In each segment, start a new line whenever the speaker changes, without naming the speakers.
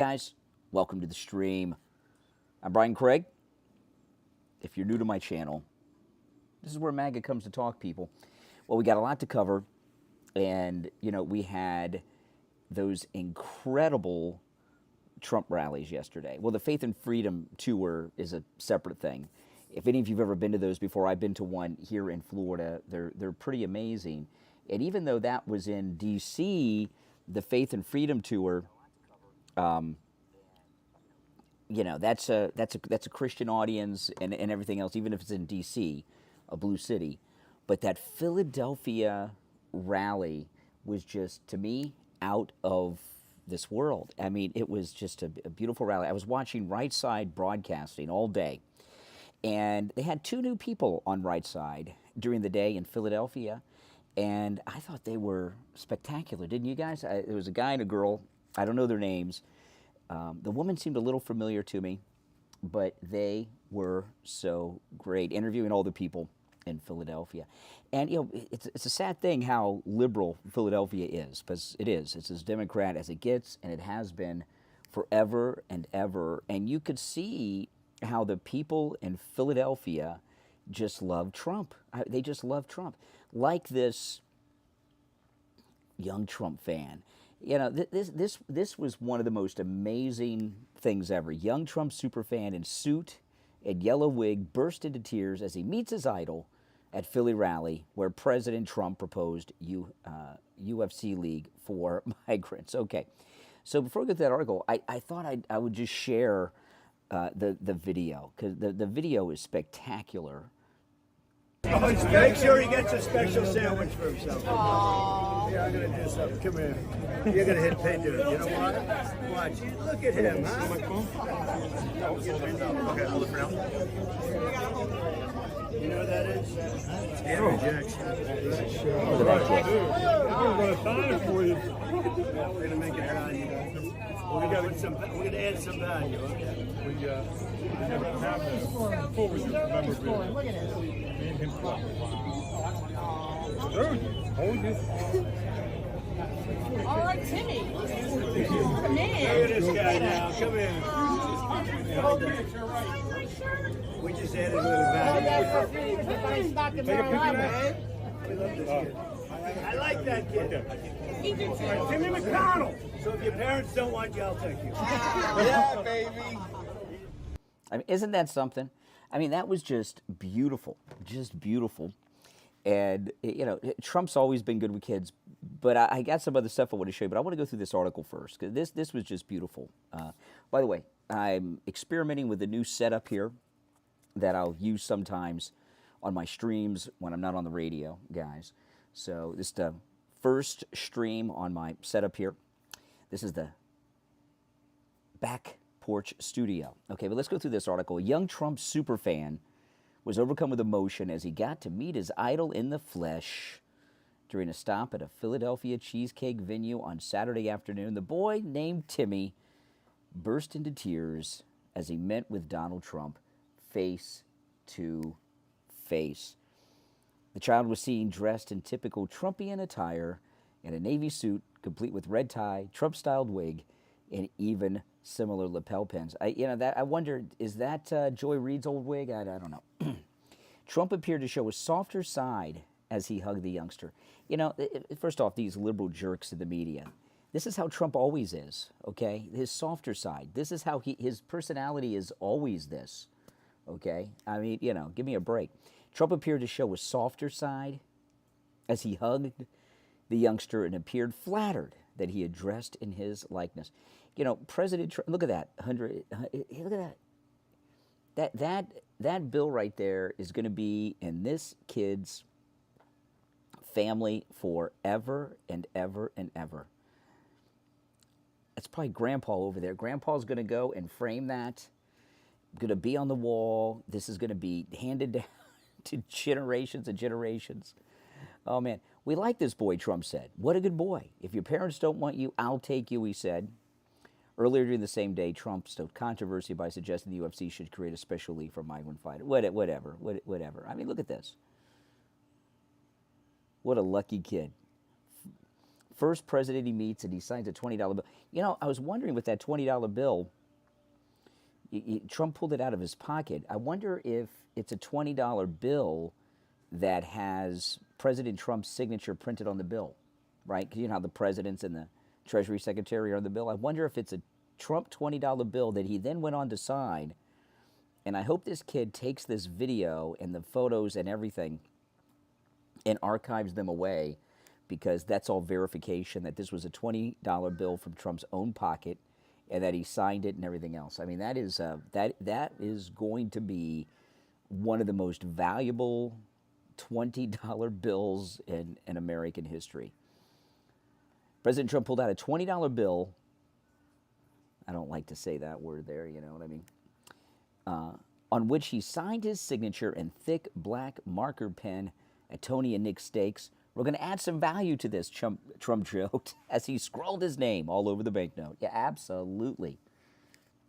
Guys, welcome to the stream. I'm Brian Craig. If you're new to my channel, this is where MAGA comes to talk, people. Well, we got a lot to cover, and, we had those incredible Trump rallies yesterday. Well, the Faith and Freedom Tour is a separate thing. If any of you've ever been to those before, I've been to one here in Florida. They're pretty amazing. And even though that was in D.C., the Faith and Freedom Tour, that's a Christian audience and everything else, even if it's in D.C., a blue city. But that Philadelphia rally was just, to me, out of this world. I mean, it was just a beautiful rally. I was watching Right Side Broadcasting all day, and they had two new people on Right Side during the day in Philadelphia, and I thought they were spectacular. Didn't you guys? There was a guy and a girl. I don't know their names. The woman seemed a little familiar to me, but they were so great, interviewing all the people in Philadelphia. And, it's a sad thing how liberal Philadelphia is, because it is. It's as Democrat as it gets, and it has been forever and ever. And you could see how the people in Philadelphia just love Trump. They just love Trump. Like this young Trump fan. This was one of the most amazing things ever. Young Trump superfan in suit and yellow wig burst into tears as he meets his idol at Philly rally, where President Trump proposed UFC league for migrants. Okay, so before we get to that article, I thought I would just share the video, because the video is spectacular.
Make sure he gets a special sandwich for himself. Aww. Yeah, I'm going to do something. Come here. You're going to hit pay dirt. You know what? Watch. Look at him, huh? Okay, I'll look for now. You know what that is? It's Andrew Jackson.
Look at that kid.
I'm going to sign it for you.
We're going to make it value. We're going to add some value. Okay?
We never have that before. We just remember me and him. Hold this.
All right, Timmy. Come
Look at this guy now. Come in. We just added a little value. We love this kid. I like that kid.
Timmy McConnell.
So if your parents don't want you, I'll take you.
Yeah, baby.
I mean, isn't that something? I mean, that was just beautiful, And, Trump's always been good with kids, but I got some other stuff I want to show you, but I want to go through this article first, because this was just beautiful. By the way, I'm experimenting with a new setup here that I'll use sometimes on my streams when I'm not on the radio, guys. So this is the first stream on my setup here. This is the back porch studio. Okay, but let's go through this article. A young Trump superfan was overcome with emotion as he got to meet his idol in the flesh during a stop at a Philadelphia cheesecake venue on Saturday afternoon. The boy, named Timmy, burst into tears as he met with Donald Trump face to face. The child was seen dressed in typical Trumpian attire in a navy suit, complete with red tie, Trump-styled wig, and even similar lapel pins. I wonder, is that Joy Reid's old wig? I don't know. Trump appeared to show a softer side as he hugged the youngster. First off, these liberal jerks in the media. This is how Trump always is, okay? His softer side. This is how his personality is always this, okay? I mean, give me a break. Trump appeared to show a softer side as he hugged the youngster and appeared flattered that he had dressed in his likeness. President Trump, look at that, look at that. That bill right there is going to be in this kid's family forever and ever and ever. That's probably Grandpa over there. Grandpa's going to go and frame that, going to be on the wall. This is going to be handed down to generations and generations. Oh, man. We like this boy, Trump said. What a good boy. If your parents don't want you, I'll take you, he said. Earlier during the same day, Trump stoked controversy by suggesting the UFC should create a special league for migrant fighters. Whatever. I mean, look at this. What a lucky kid. First president he meets, and he signs a $20 bill. You know, I was wondering with that $20 bill, Trump pulled it out of his pocket. I wonder if it's a $20 bill that has President Trump's signature printed on the bill, right? Because you know how the presidents and the Treasury Secretary are on the bill. I wonder if it's a Trump $20 bill that he then went on to sign. And I hope this kid takes this video and the photos and everything and archives them away, because that's all verification that this was a $20 bill from Trump's own pocket and that he signed it and everything else. I mean, that is going to be one of the most valuable $20 bills in American history. President Trump pulled out a $20 bill. I don't like to say that word there, you know what I mean? On which he signed his signature in thick black marker pen at Tony and Nick's steaks. We're going to add some value to this, Trump joked, as he scrawled his name all over the banknote. Yeah, absolutely.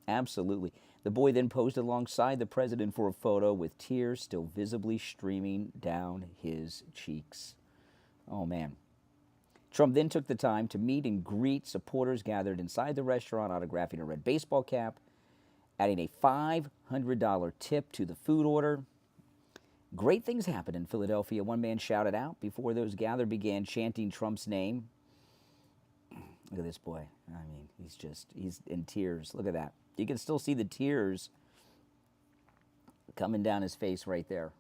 Absolutely. The boy then posed alongside the president for a photo with tears still visibly streaming down his cheeks. Oh, man. Trump then took the time to meet and greet supporters gathered inside the restaurant, autographing a red baseball cap, adding a $500 tip to the food order. Great things happened in Philadelphia, one man shouted out before those gathered began chanting Trump's name. Look at this boy. I mean, he's in tears. Look at that. You can still see the tears coming down his face right there.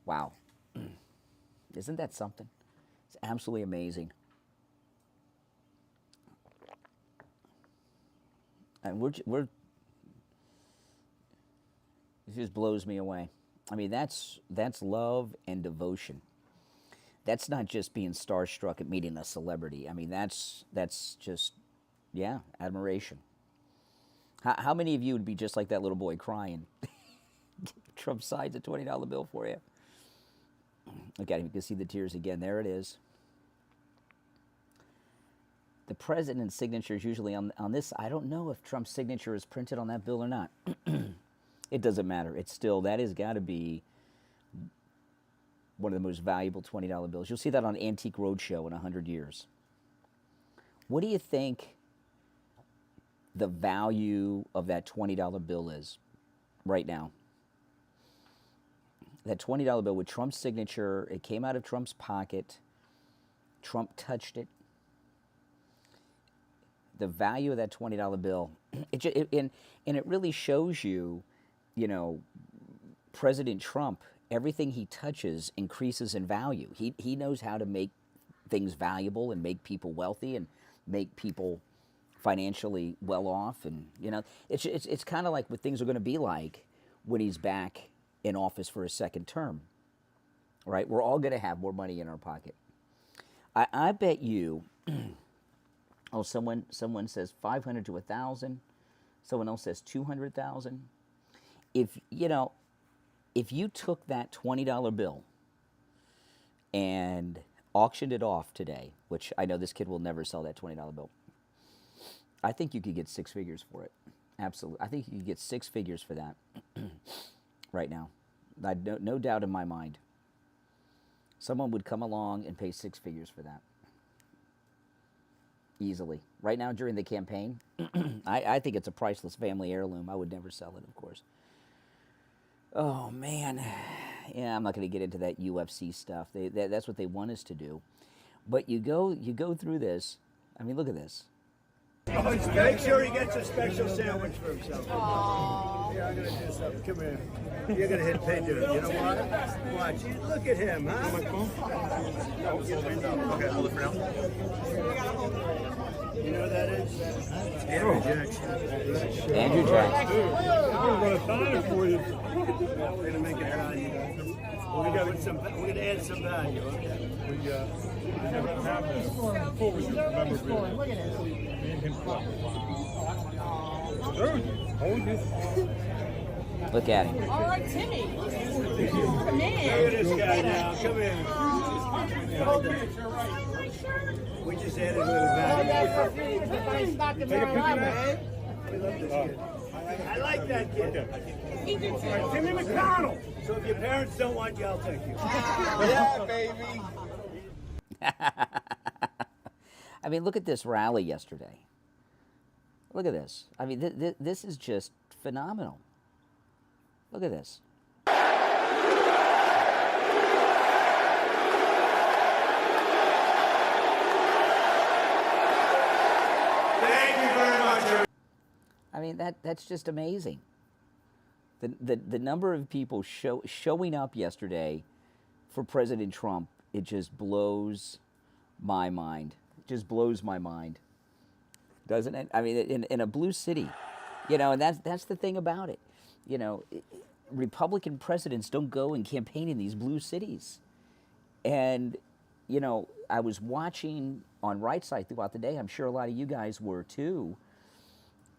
Wow. Isn't that something? It's absolutely amazing. And it just blows me away. I mean, that's love and devotion. That's not just being starstruck at meeting a celebrity. I mean, that's just, yeah, admiration. How many of you would be just like that little boy crying? Trump signs a $20 bill for you. Look at him. You can see the tears again. There it is. The president's signature is usually on this. I don't know if Trump's signature is printed on that bill or not. It doesn't matter. It's still, that has got to be one of the most valuable $20 bills. You'll see that on Antique Roadshow in 100 years. What do you think the value of that $20 bill is right now? That $20 bill with Trump's signature, it came out of Trump's pocket. Trump touched it. The value of that $20 bill, and it really shows you, you know, President Trump, everything he touches increases in value. He knows how to make things valuable and make people wealthy and make people financially well off. And, you know, it's kind of like what things are going to be like when he's back in office for a second term, right? We're all going to have more money in our pocket. I bet you, oh, someone says 500 to 1,000. Someone else says 200,000. If you took that $20 bill and auctioned it off today, which I know this kid will never sell that $20 bill, I think you could get six figures for it. Absolutely. I think you could get six figures for that right now. No doubt in my mind. Someone would come along and pay six figures for that. Easily. Right now during the campaign, I think it's a priceless family heirloom. I would never sell it, of course. Oh, man. Yeah, I'm not going to get into that UFC stuff. That's what they want us to do. But you go through this. I mean, look at this.
Make sure he gets a special sandwich for himself. Aww. Yeah, I'm going to do something. Come here. You're going to hit pay dirt. You know what? Watch. Look at him, huh?
Okay, hold it for now.
You know what that is? Andrew Jackson.
Andrew Jackson.
I'm going to sign it for you.
We're going to make it value. We're going to add some value, okay?
We have a cabinet full with memorabilia.
Look at it.
Me and him. Hold this.
Look at him.
All right, Timmy. Come
Look at this guy now. Come here. We just added a little value.
Take a picture, man.
We love this kid. I like that kid.
Timmy McConnell.
So if your parents don't want you, I'll take you.
Yeah, baby.
I mean, look at this rally yesterday. Look at this. I mean, this is just phenomenal. Look at this.
Thank you very much.
I mean, that's just amazing. The number of people showing up yesterday for President Trump, it just blows my mind. It just blows my mind, doesn't it? I mean, in a blue city, you know, and that's the thing about it. You know, Republican presidents don't go and campaign in these blue cities. And, you know, I was watching on Right Side throughout the day. I'm sure a lot of you guys were too.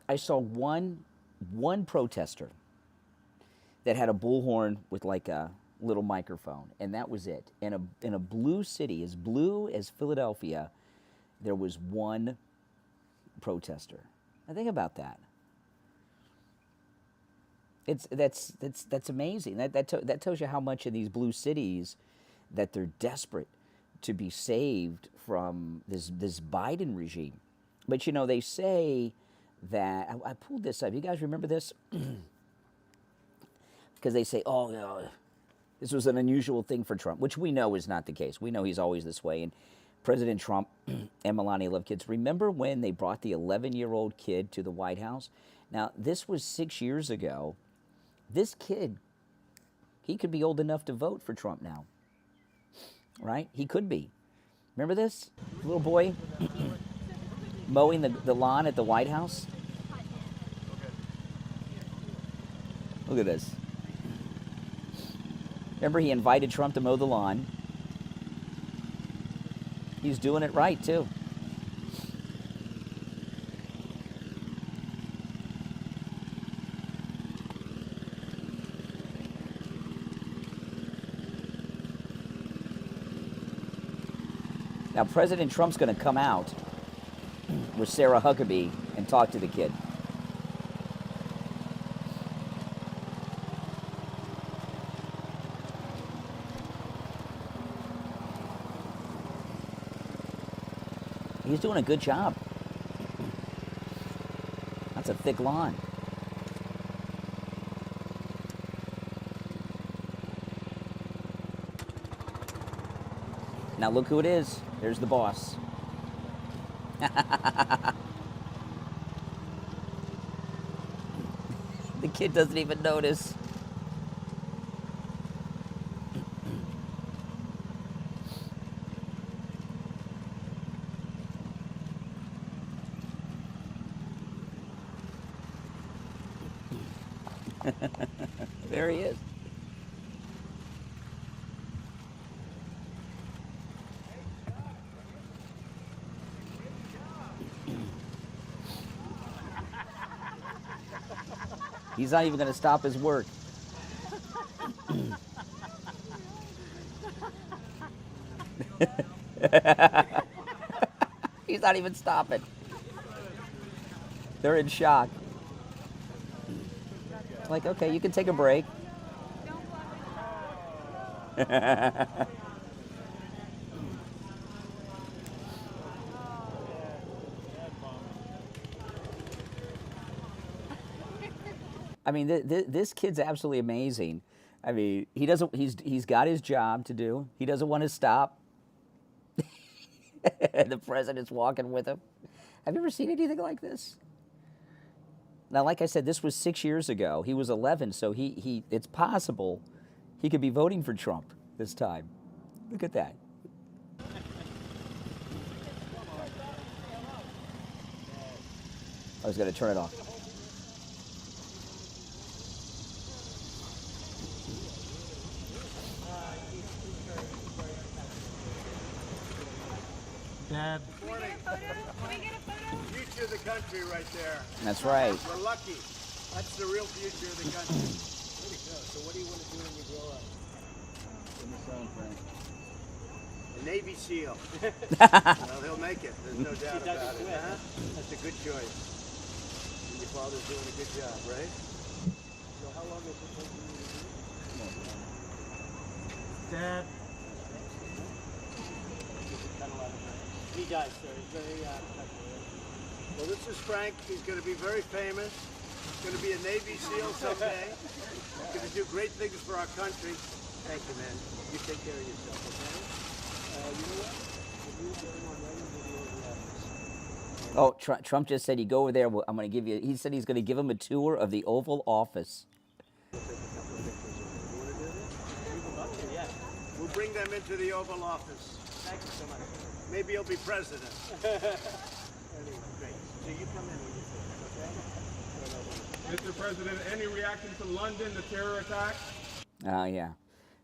I saw one protester that had a bullhorn with like a little microphone, and that was it. In a blue city, as blue as Philadelphia, there was one protester. Now think about that. That's amazing. That tells you how much in these blue cities that they're desperate to be saved from this Biden regime. But you know, they say that I pulled this up. You guys remember this? Because they say, oh, no, this was an unusual thing for Trump, which we know is not the case. We know he's always this way. And President Trump and Melania love kids. Remember when they brought the 11-year-old kid to the White House? Now, this was 6 years ago. This kid, he could be old enough to vote for Trump now, right? He could be. Remember this little boy mowing the lawn at the White House? Look at this. Remember, he invited Trump to mow the lawn. He's doing it right, too. Now, President Trump's going to come out with Sarah Huckabee and talk to the kid. He's doing a good job. That's a thick lawn. Now look who it is. There's the boss. The kid doesn't even notice. There he is. He's not even going to stop his work. He's not even stopping. They're in shock. Like, okay, you can take a break. I mean, this kid's absolutely amazing. I mean, he's got his job to do. He doesn't want to stop. The president's walking with him. Have you ever seen anything like this? Now, like I said, this was 6 years ago. He was 11, so it's possible he could be voting for Trump this time. Look at that. I was going to turn it off.
Dad.
Can we get a photo? Can we get a photo?
Future of the country right there.
That's right.
We're lucky. That's the real future of the country. Way to go. So what do you want to do when you grow up? In the sound, Frank. A Navy SEAL. Well, he'll make it. There's no doubt about it. Huh? That's a good choice. And your father's doing a good job, right? So how long is it taking you to do? Come on, man.
Dad.
Cut a lot of grass. He does, sir. He's very professional. Well, this is Frank. He's going to be very famous. He's going to be a Navy SEAL someday. He's going to do great things for our country. Thank you, man. You take care of yourself, okay? You know what? If you get him on right into the Oval Office.
Oh, Trump just said he'd go over there. I'm going to give you. He said he's going to give him a tour of the Oval Office.
We'll take a couple of pictures of him. You want to do this? We would love to, yeah. We'll bring them into the Oval Office. Thank you so much. Maybe he'll be president. Anyway, great. So you come in when you finish, okay?
Mr. President, any reaction to London, the terror attack?
Oh yeah,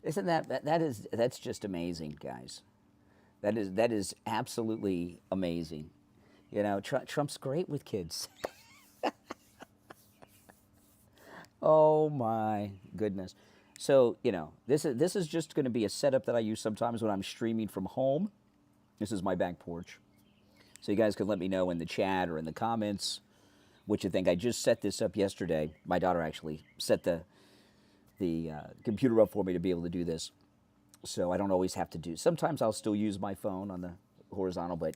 isn't that's just amazing, guys. That is absolutely amazing. You know, Trump's great with kids. Oh my goodness. So, you know, this is just going to be a setup that I use sometimes when I'm streaming from home. This is my back porch. So you guys can let me know in the chat or in the comments what you think. I just set this up yesterday. My daughter actually set the computer up for me to be able to do this. So I don't always have to do. Sometimes I'll still use my phone on the horizontal, but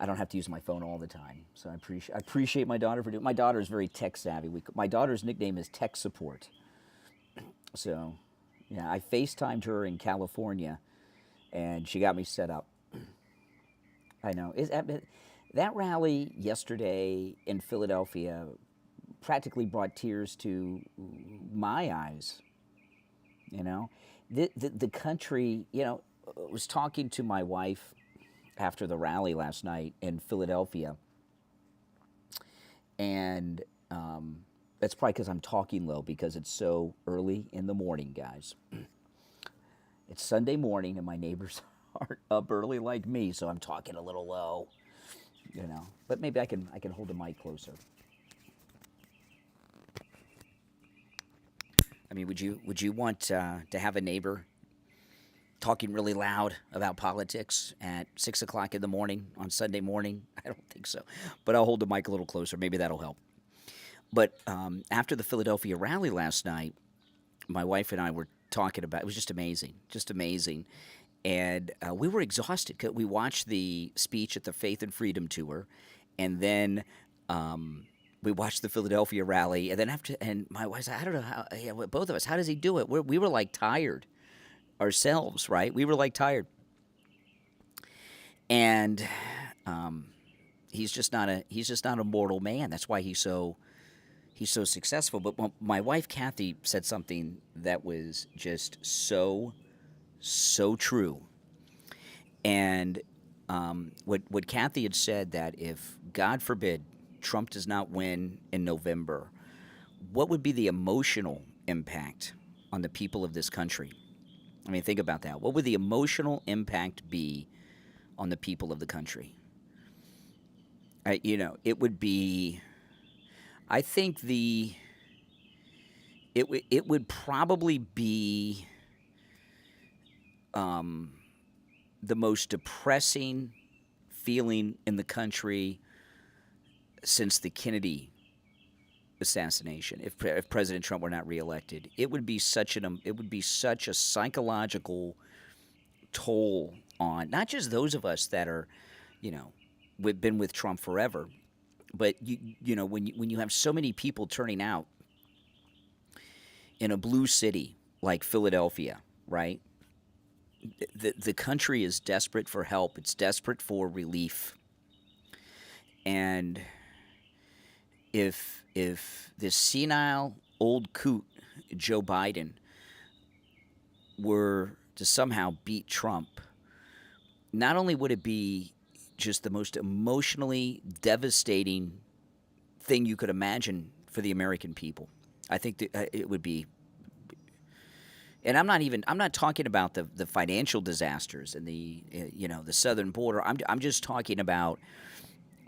I don't have to use my phone all the time. So I appreciate my daughter for doing. My daughter is very tech savvy. My daughter's nickname is Tech Support. So, yeah, I FaceTimed her in California, and she got me set up. I know. That rally yesterday in Philadelphia practically brought tears to my eyes. You know, the country. You know, I was talking to my wife after the rally last night in Philadelphia, and that's probably because I'm talking low because it's so early in the morning, guys. It's Sunday morning, and my neighbors aren't up early like me, so I'm talking a little low, you know. But maybe I can hold the mic closer. I mean, would you want to have a neighbor talking really loud about politics at 6 o'clock in the morning on Sunday morning? I don't think so. But I'll hold the mic a little closer. Maybe that'll help. But after the Philadelphia rally last night, my wife and I were talking about it. Was just amazing. And we were exhausted. We watched the speech at the Faith and Freedom Tour, and then we watched the Philadelphia rally. And then and my wife said, I don't know how, both of us, how does he do it? We were like tired ourselves, right? We were like tired. And he's just not a mortal man. That's why he's so successful. But my wife Kathy said something that was just so true. And what Kathy had said, that if God forbid Trump does not win in November, what would be the emotional impact on the people of this country? I mean, think about that. What would the emotional impact be on the people of the country? It would be, I think it would probably be the most depressing feeling in the country since the Kennedy assassination. If President Trump were not reelected, it would be such a psychological toll on not just those of us that are, we've been with Trump forever, but when you have so many people turning out in a blue city like Philadelphia, right? The country is desperate for help. It's desperate for relief. And if this senile old coot Joe Biden were to somehow beat Trump, not only would it be just the most emotionally devastating thing you could imagine for the American people, I think that it would be. And I'm not talking about the financial disasters and the southern border. I'm just talking about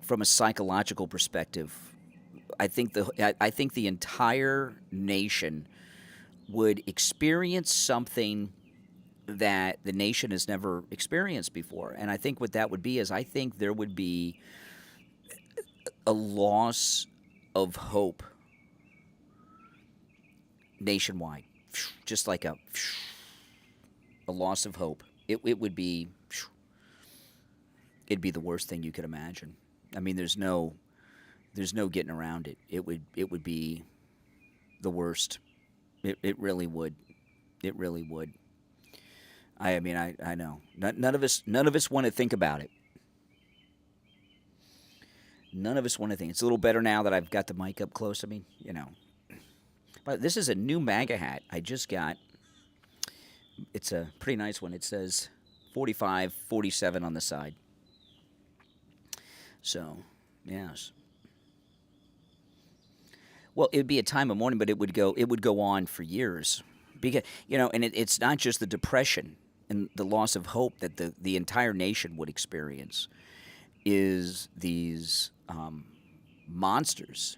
from a psychological perspective. I think the entire nation would experience something that the nation has never experienced before. And I think what that would be is, I think there would be a loss of hope nationwide, just like a loss of hope it would be, it'd be the worst thing you could imagine. I mean, there's no getting around it. It would be the worst. It really would. It really would. I mean, I know. None of us want to think about it. None of us want to think. It's a little better now that I've got the mic up close. I mean, you know. But this is a new MAGA hat I just got. It's a pretty nice one. It says 45, 47 on the side. So, yes. Well, it would be a time of mourning, but it would go on for years. Because, you know, and it's not just the depression and the loss of hope that the entire nation would experience. Is these monsters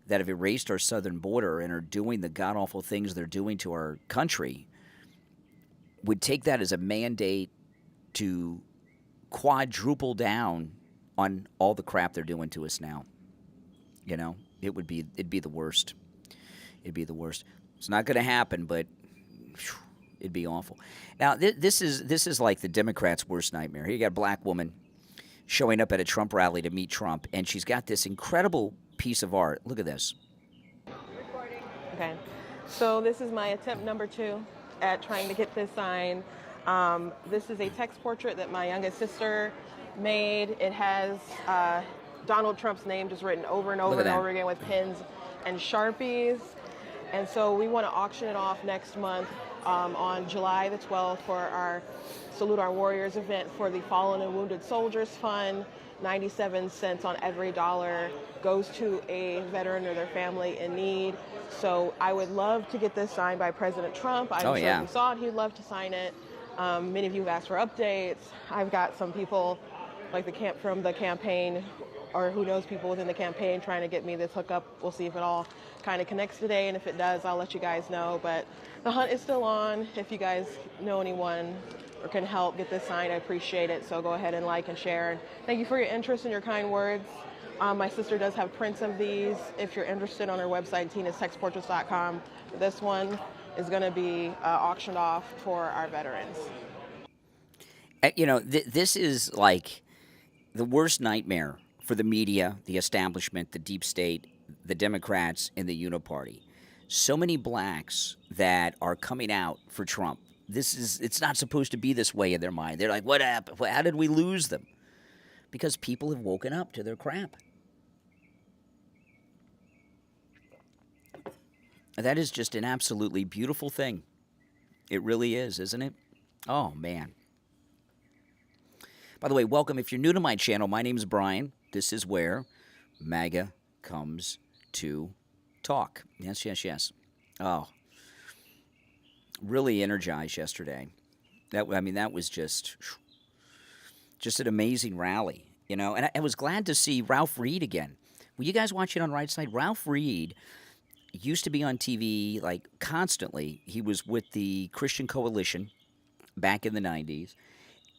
that have erased our southern border and are doing the god-awful things they're doing to our country would take that as a mandate to quadruple down on all the crap they're doing to us now. You know, it'd be the worst. It'd be the worst. It's not going to happen, but whew, it'd be awful. Now, this is like the Democrats' worst nightmare. Here you got a black woman showing up at a Trump rally to meet Trump, and she's got this incredible piece of art. Look at this.
Okay, so this is my attempt number 2 at trying to get this sign. This is a text portrait that my youngest sister made. It has Donald Trump's name just written over and over and over again with pens and Sharpies. And so we want to auction it off next month on July the 12th for our Salute Our Warriors event for the Fallen and Wounded Soldiers Fund. 97 cents on every dollar goes to a veteran or their family in need. So I would love to get this signed by President Trump. I'm sure if you saw it, he'd love to sign it. Many of you have asked for updates. I've got some people like from the campaign, or who knows, people within the campaign trying to get me this hookup. We'll see if it all kind of connects today, and if it does, I'll let you guys know. But the hunt is still on. If you guys know anyone or can help get this signed, I appreciate it. So go ahead and like and share. And thank you for your interest and your kind words. My sister does have prints of these. If you're interested, on her website, tinastextportraits.com. This one is going to be auctioned off for our veterans.
You know, this is like the worst nightmare for the media, the establishment, the deep state, the Democrats, and the Uniparty. So many blacks that are coming out for Trump. It's not supposed to be this way in their mind. They're like, what happened? How did we lose them? Because people have woken up to their crap. That is just an absolutely beautiful thing. It really is, isn't it? Oh, man. By the way, welcome. If you're new to my channel, my name's Brian. This is where MAGA comes to talk. Yes, yes, yes. Oh, really energized yesterday. That was just an amazing rally, you know. And I was glad to see Ralph Reed again. Were you guys watching on Right Side? Ralph Reed used to be on TV like constantly. He was with the Christian Coalition back in the 90s.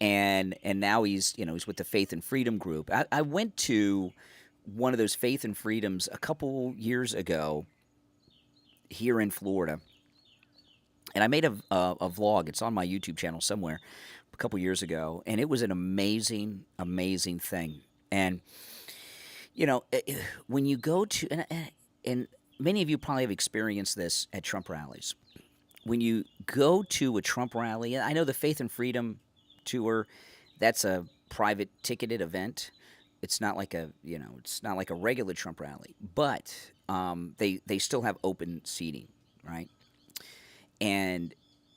And now he's with the Faith and Freedom group. I went to one of those Faith and Freedoms a couple years ago here in Florida. And I made a vlog. It's on my YouTube channel somewhere a couple years ago. And it was an amazing, amazing thing. And, you know, when you go to, and many of you probably have experienced this at Trump rallies. When you go to a Trump rally, I know the Faith and Freedom tour, that's a private ticketed event. It's not like a regular Trump rally, but they still have open seating, right? And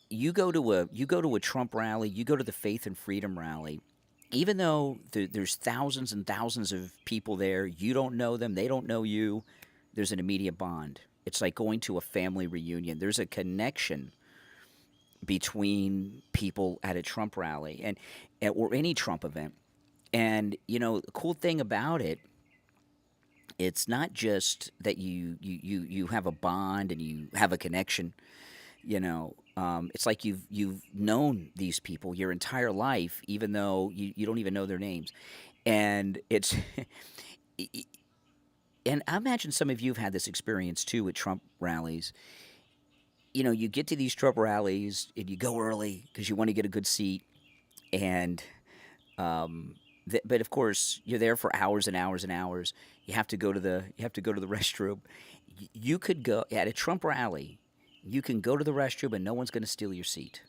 you go to a Trump rally, you go to the Faith and Freedom rally, even though there's thousands and thousands of people there, you don't know them, they don't know you, there's an immediate bond. It's like going to a family reunion. There's a connection between people at a Trump rally or any Trump event. And, you know, the cool thing about it, it's not just that you have a bond and you have a connection, you know. It's like you've known these people your entire life, even though you don't even know their names. And it's and I imagine some of you have had this experience too at Trump rallies. You know, you get to these Trump rallies and you go early because you want to get a good seat. And but of course, you're there for hours and hours and hours. You have to go to the restroom. You could go at a Trump rally. You can go to the restroom and no one's going to steal your seat,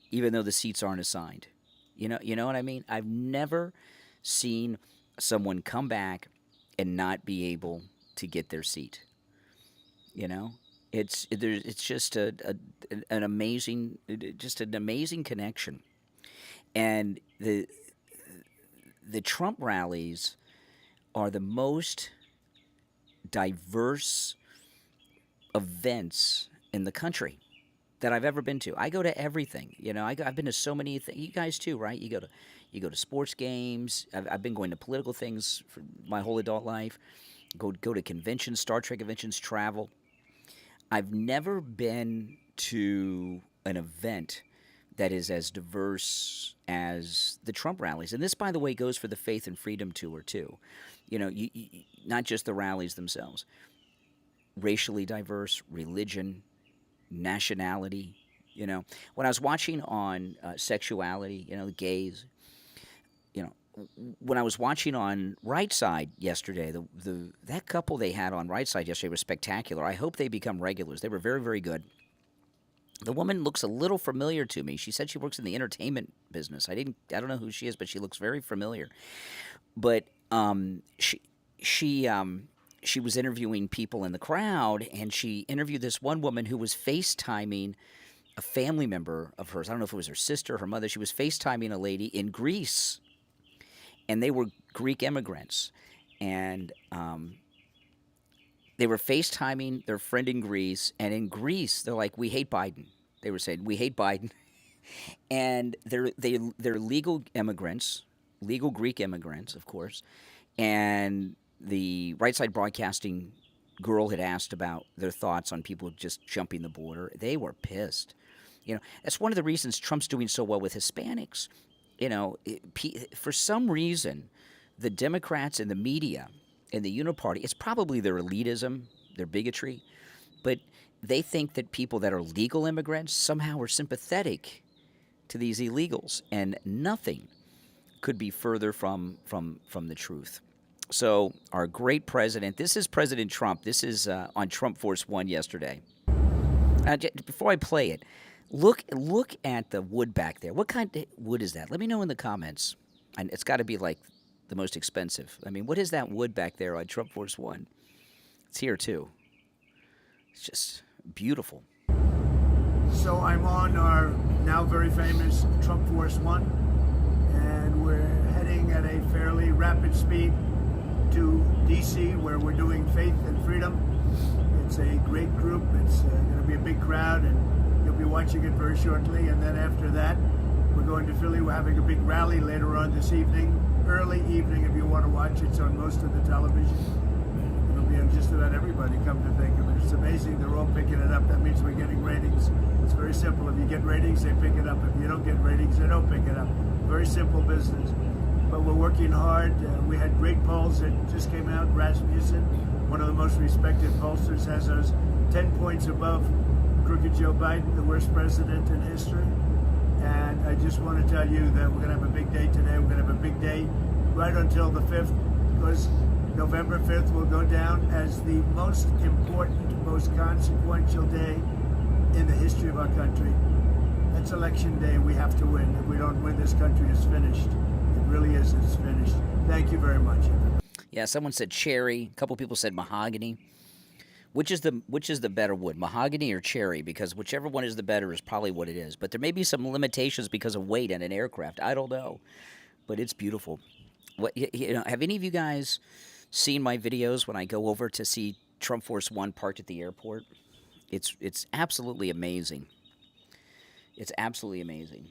even though the seats aren't assigned. You know what I mean? I've never seen someone come back and not be able to get their seat. It's just an amazing connection, and the Trump rallies are the most diverse events in the country that I've ever been to. I go to everything. I've been to so many things. You guys too, right? You go to sports games. I've been going to political things for my whole adult life. Go to conventions, Star Trek conventions, travel. I've never been to an event that is as diverse as the Trump rallies. And this, by the way, goes for the Faith and Freedom Tour, too. You not just the rallies themselves. Racially diverse, religion, nationality. When I was watching on sexuality, gays, when I was watching on Right Side yesterday, that couple they had on Right Side yesterday was spectacular. I hope they become regulars. They were very, very good. The woman looks a little familiar to me. She said she works in the entertainment business. I don't know who she is, but she looks very familiar. But she was interviewing people in the crowd, and she interviewed this one woman who was FaceTiming a family member of hers. I don't know if it was her sister, her mother. She was FaceTiming a lady in Greece, and they were Greek immigrants. And they were FaceTiming their friend in Greece, and in Greece, they're like, we hate Biden. They were saying, we hate Biden. And they're legal immigrants, legal Greek immigrants, of course. And the Right Side Broadcasting girl had asked about their thoughts on people just jumping the border. They were pissed. That's one of the reasons Trump's doing so well with Hispanics. For some reason, the Democrats and the media and the Uniparty, it's probably their elitism, their bigotry, but they think that people that are legal immigrants somehow are sympathetic to these illegals, and nothing could be further from the truth. So our great president, this is President Trump. This is on Trump Force One yesterday. Before I play it, look at the wood back there. What kind of wood is that? Let me know in the comments. And it's got to be like the most expensive. I mean, what is that wood back there on Trump Force One? It's here too. It's just beautiful.
So I'm on our now very famous Trump Force One, and we're heading at a fairly rapid speed to DC, where we're doing Faith and Freedom. It's a great group. It's going to be a big crowd, and you'll be watching it very shortly. And then after that, we're going to Philly. We're having a big rally later on this evening, early evening if you want to watch. It's on most of the television. It'll be on just about everybody, come to think of it. It's amazing. They're all picking it up. That means we're getting ratings. It's very simple. If you get ratings, they pick it up. If you don't get ratings, they don't pick it up. Very simple business. But we're working hard. We had great polls that just came out. Rasmussen, one of the most respected pollsters, has us 10 points above crooked Joe Biden, the worst president in history. And I just want to tell you that we're going to have a big day today. We're going to have a big day right until the 5th, because November 5th will go down as the most important, most consequential day in the history of our country. That's election day. We have to win. If we don't win, this country is finished. It really is. It's finished. Thank you very much.
Yeah, someone said cherry. A couple people said mahogany. Which is the better wood, mahogany or cherry? Because whichever one is the better is probably what it is. But there may be some limitations because of weight in an aircraft. I don't know, but it's beautiful. Have any of you guys seen my videos when I go over to see Trump Force One parked at the airport? It's absolutely amazing. It's absolutely amazing.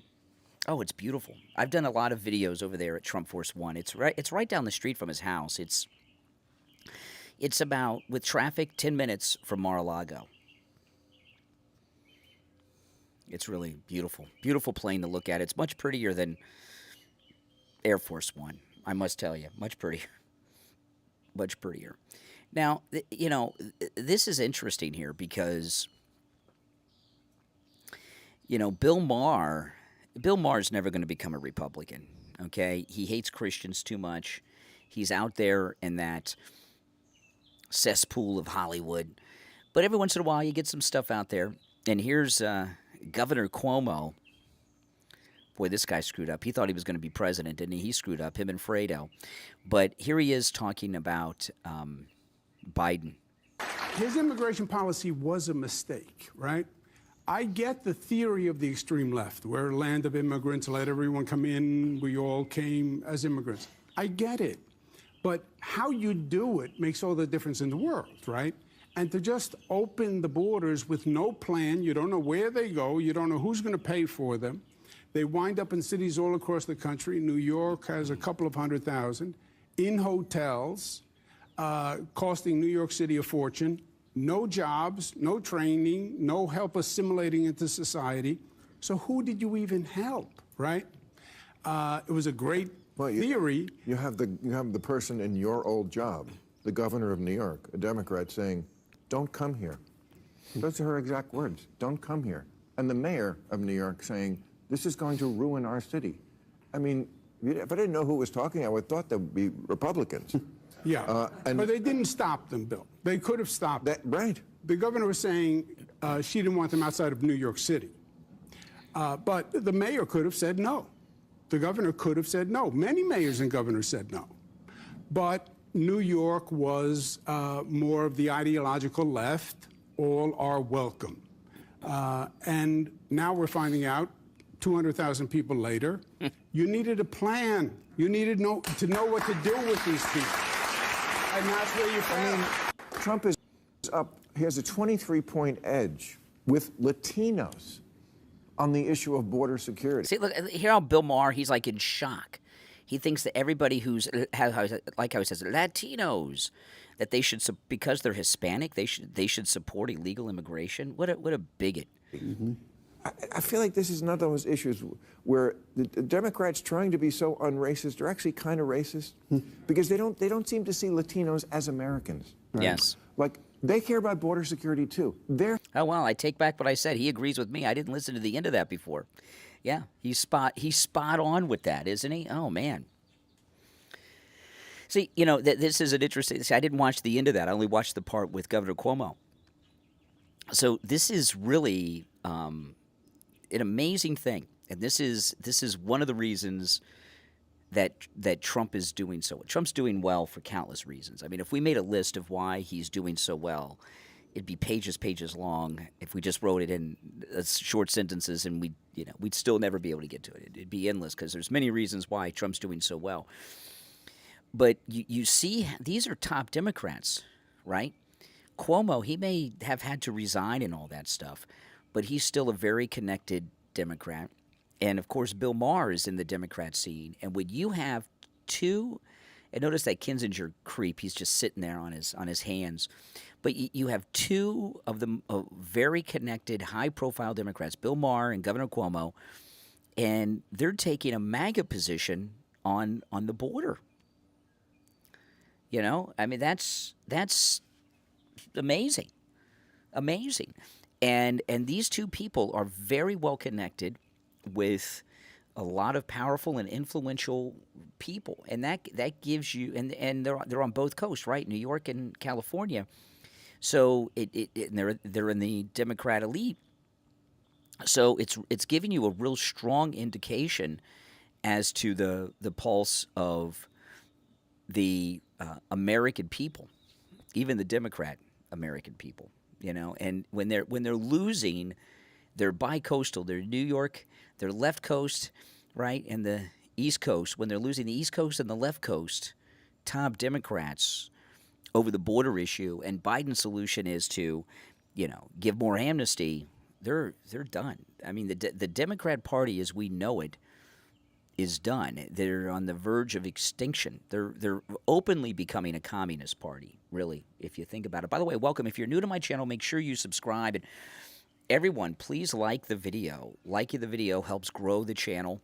Oh, it's beautiful. I've done a lot of videos over there at Trump Force One. It's right down the street from his house. It's about, with traffic, 10 minutes from Mar-a-Lago. It's really beautiful. Beautiful plane to look at. It's much prettier than Air Force One, I must tell you. Much prettier. Much prettier. Now, this is interesting here because, Bill Maher Bill Maher's never going to become a Republican, okay? He hates Christians too much. He's out there in that cesspool of Hollywood. But every once in a while, you get some stuff out there. And here's Governor Cuomo. Boy, this guy screwed up. He thought he was going to be president, didn't he? He screwed up, him and Fredo. But here he is talking about Biden.
His immigration policy was a mistake, right? I get the theory of the extreme left. We're a land of immigrants, let everyone come in, we all came as immigrants. I get it. But how you do it makes all the difference in the world, right? And to just open the borders with no plan, you don't know where they go, you don't know who's going to pay for them. They wind up in cities all across the country. New York has a couple of 100,000 in hotels, costing New York City a fortune. No jobs, no training, no help assimilating into society. So who did you even help, right? It was a great theory.
You have the person in your old job, the governor of New York, a Democrat, saying, "Don't come here." Those are her exact words. "Don't come here." And the mayor of New York saying, "This is going to ruin our city." I mean, if I didn't know who was talking, I would have thought that would be Republicans.
Yeah, but they didn't stop them, Bill. They could have stopped them.
Right.
The governor was saying she didn't want them outside of New York City. But the mayor could have said no. The governor could have said no. Many mayors and governors said no. But New York was more of the ideological left. All are welcome. And now we're finding out, 200,000 people later, you needed a plan. You needed to know what to do with these people. And that's where you failed.
Trump is up. He has a 23-point edge with Latinos on the issue of border security.
See, look, hear how Bill Maher, he's like in shock. He thinks that everybody who's, like how he says, Latinos, that they should, because they're Hispanic, they should support illegal immigration. What a bigot.
Mm-hmm. I feel like this is not those issues where the Democrats trying to be so un-racist are actually kind of racist because they don't seem to see Latinos as Americans. Right?
Yes.
Like, they care about border security, too.
Oh, well, I take back what I said. He agrees with me. I didn't listen to the end of that before. Yeah, he's spot on with that, isn't he? Oh, man. See, you know, this is an interesting... See, I didn't watch the end of that. I only watched the part with Governor Cuomo. So this is really an amazing thing. And this is one of the reasons that Trump is doing so. Trump's doing well for countless reasons. I mean, if we made a list of why he's doing so well, it'd be pages long. If we just wrote it in short sentences, and we'd still never be able to get to it. It'd be endless because there's many reasons why Trump's doing so well. But you see, these are top Democrats, right? Cuomo, he may have had to resign and all that stuff, but he's still a very connected Democrat. And, of course, Bill Maher is in the Democrat scene. And when you have two, and notice that Kinzinger creep, he's just sitting there on his hands. But you have two of the very connected, high-profile Democrats, Bill Maher and Governor Cuomo, and they're taking a MAGA position on the border. You know, I mean, that's amazing. Amazing. And these two people are very well connected with a lot of powerful and influential people, and that gives you and they're on both coasts, right? New York and California. So and they're in the Democrat elite. So it's giving you a real strong indication as to the pulse of the American people, even the Democrat American people. You know, and when they're losing, they're bi-coastal. They're New York, they're left coast, right, and the East Coast. When they're losing the East Coast and the left coast, top Democrats over the border issue, and Biden's solution is to, give more amnesty. They're done. I mean, the Democrat Party, as we know it, is done. They're on the verge of extinction. They're openly becoming a communist party, really, if you think about it. By the way, welcome. If you're new to my channel, make sure you subscribe. And everyone, please like the video. Liking the video helps grow the channel.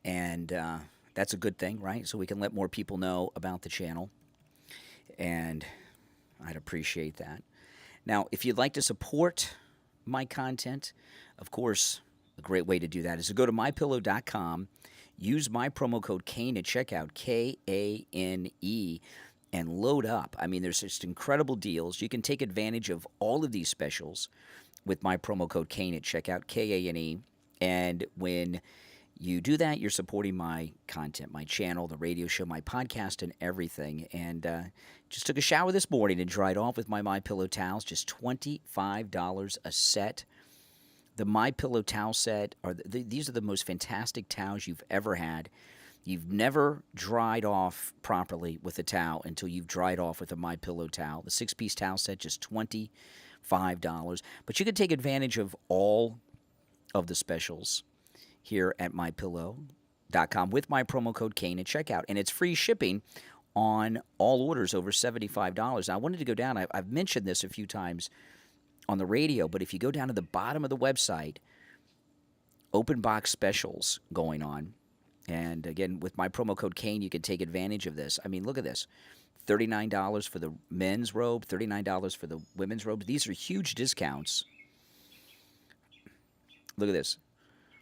And that's a good thing, right? So we can let more people know about the channel. And I'd appreciate that. Now, if you'd like to support my content, of course, a great way to do that is to go to mypillow.com, use my promo code Kane at checkout, Kane, and load up. I mean, there's just incredible deals. You can take advantage of all of these specials with my promo code Kane at checkout, Kane. And when you do that, you're supporting my content, my channel, the radio show, my podcast, and everything. And just took a shower this morning and dried off with my MyPillow towels, just $25 a set. The MyPillow towel set, these are the most fantastic towels you've ever had. You've never dried off properly with a towel until you've dried off with a MyPillow towel. The 6-piece towel set, just $25. But you can take advantage of all of the specials here at MyPillow.com with my promo code Kane at checkout. And it's free shipping on all orders over $75. Now, I wanted to go down. I've mentioned this a few times on the radio, but if you go down to the bottom of the website, open box specials going on. And again, with my promo code Kane, you can take advantage of this. I mean, look at this. $39 for the men's robe, $39 for the women's robe. These are huge discounts. Look at this.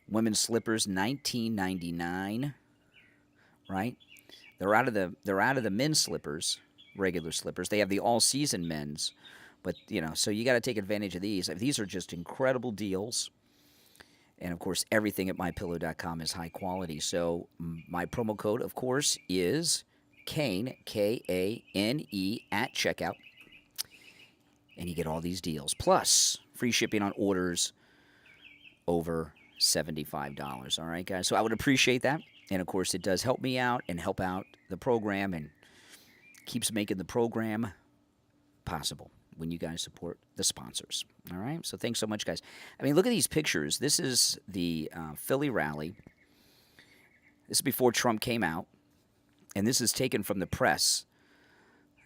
Women's slippers, $19.99, right? They're out of the men's slippers, regular slippers. They have the all-season men's, but so you got to take advantage of these. These are just incredible deals, and of course, everything at mypillow.com is high quality. So my promo code, of course, is Kane, Kane, at checkout, and you get all these deals plus free shipping on orders over $75. All right, guys. So I would appreciate that. And, of course, it does help me out and help out the program and keeps making the program possible when you guys support the sponsors. All right? So thanks so much, guys. I mean, look at these pictures. This is the Philly rally. This is before Trump came out. And this is taken from the press.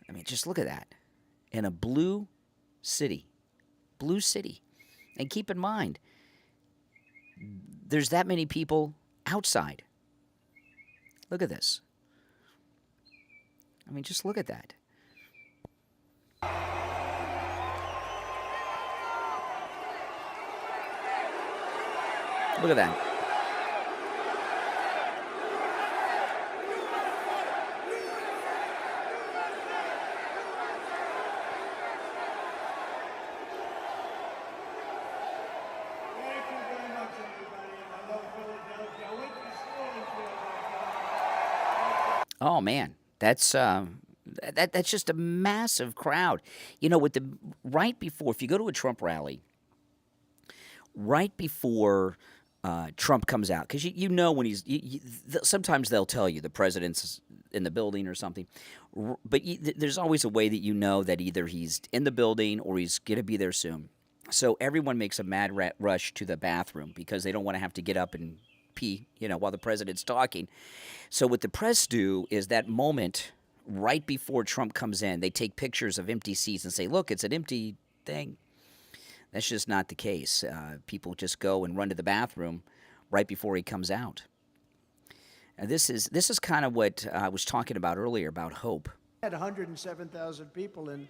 I mean, just look at that. In a blue city. Blue city. And keep in mind, there's that many people outside. Look at this. I mean, just look at that. Look at that. Oh man, that's just a massive crowd. With right before, if you go to a Trump rally, right before Trump comes out, because when he's sometimes they'll tell you the president's in the building or something, but there's always a way that that either he's in the building or he's going to be there soon. So everyone makes a mad rush to the bathroom because they don't want to have to get up and pee, while the president's talking. So what the press do is that moment right before Trump comes in, they take pictures of empty seats and say, look, it's an empty thing. That's just not the case. People just go and run to the bathroom right before he comes out. And this is kind of what I was talking about earlier about hope.
Had 107,000 people in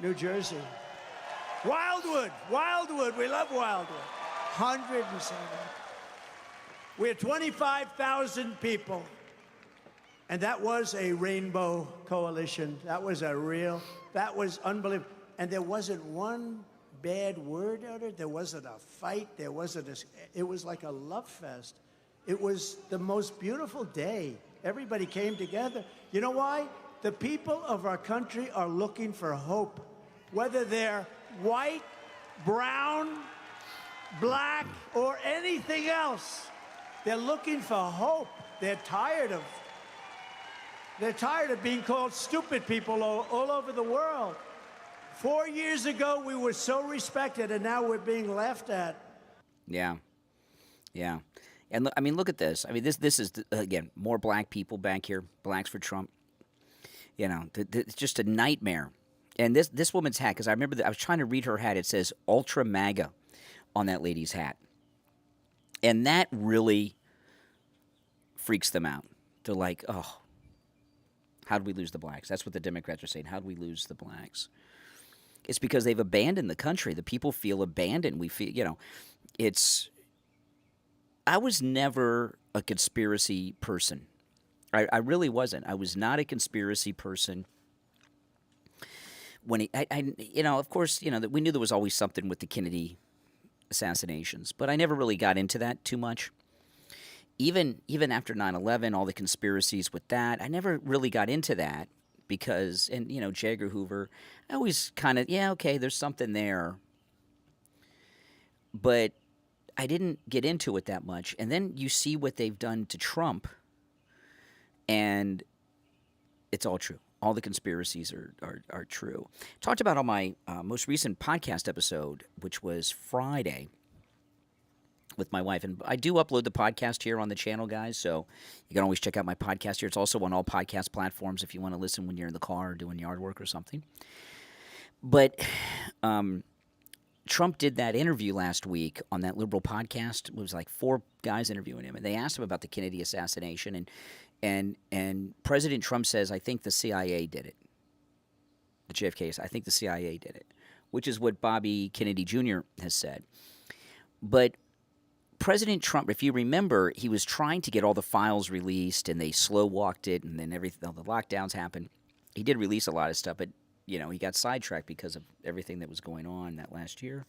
New Jersey. Wildwood, we love Wildwood. 107. We had 25,000 people, and that was a rainbow coalition. That was unbelievable. And there wasn't one bad word out of it. There wasn't a fight. It was like a love fest. It was the most beautiful day. Everybody came together. You know why? The people of our country are looking for hope. Whether they're white, brown, black, or anything else. They're looking for hope. They're tired of being called stupid people all over the world. 4 years ago, we were so respected, and now we're being laughed at.
Yeah. And I mean, look at this. I mean, this is, again, more black people back here. Blacks for Trump. It's just a nightmare. And this woman's hat, because I remember I was trying to read her hat. It says Ultra MAGA on that lady's hat. And that really freaks them out. They're like, oh, how did we lose the blacks? That's what the Democrats are saying. How did we lose the blacks? It's because they've abandoned the country. The people feel abandoned. We feel, I was never a conspiracy person. I really wasn't. I was not a conspiracy person. When of course, that we knew there was always something with the Kennedy assassinations, but I never really got into that too much. Even after 9/11, all the conspiracies with that, I never really got into that because, and J. Edgar Hoover, I always kind of, okay, there's something there, but I didn't get into it that much. And then you see what they've done to Trump, and it's all true. All the conspiracies are true. Talked about on my most recent podcast episode, which was Friday, with my wife. And I do upload the podcast here on the channel, guys, so you can always check out my podcast here. It's also on all podcast platforms if you want to listen when you're in the car or doing yard work or something. But Trump did that interview last week on that liberal podcast. It was like 4 guys interviewing him, and they asked him about the Kennedy assassination, and President Trump says, I think the CIA did it. The JFK, I think the CIA did it, which is what Bobby Kennedy Jr. has said. But President Trump, if you remember, he was trying to get all the files released, and they slow-walked it, and then all the lockdowns happened. He did release a lot of stuff, but he got sidetracked because of everything that was going on that last year.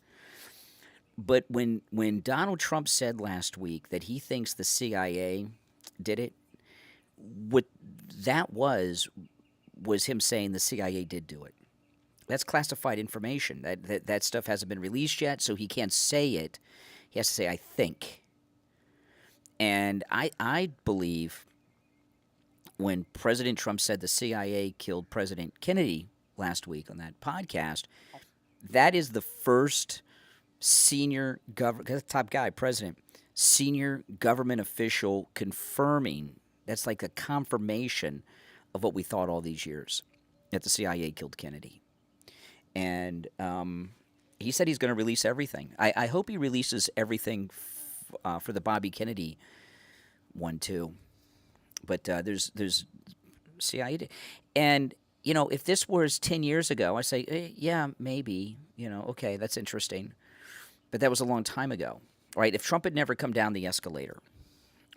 But when Donald Trump said last week that he thinks the CIA did it, what that was him saying the CIA did do it. That's classified information. That stuff hasn't been released yet, so he can't say it. He has to say, I think. And I believe when President Trump said the CIA killed President Kennedy last week on that podcast, that is the first senior top guy, president, senior government official confirming. That's like a confirmation of what we thought all these years, that the CIA killed Kennedy. And he said he's going to release everything. I hope he releases everything for the Bobby Kennedy one, too. But there's CIA. And, if this was 10 years ago, I say, yeah, maybe. Okay, that's interesting. But that was a long time ago, right? If Trump had never come down the escalator,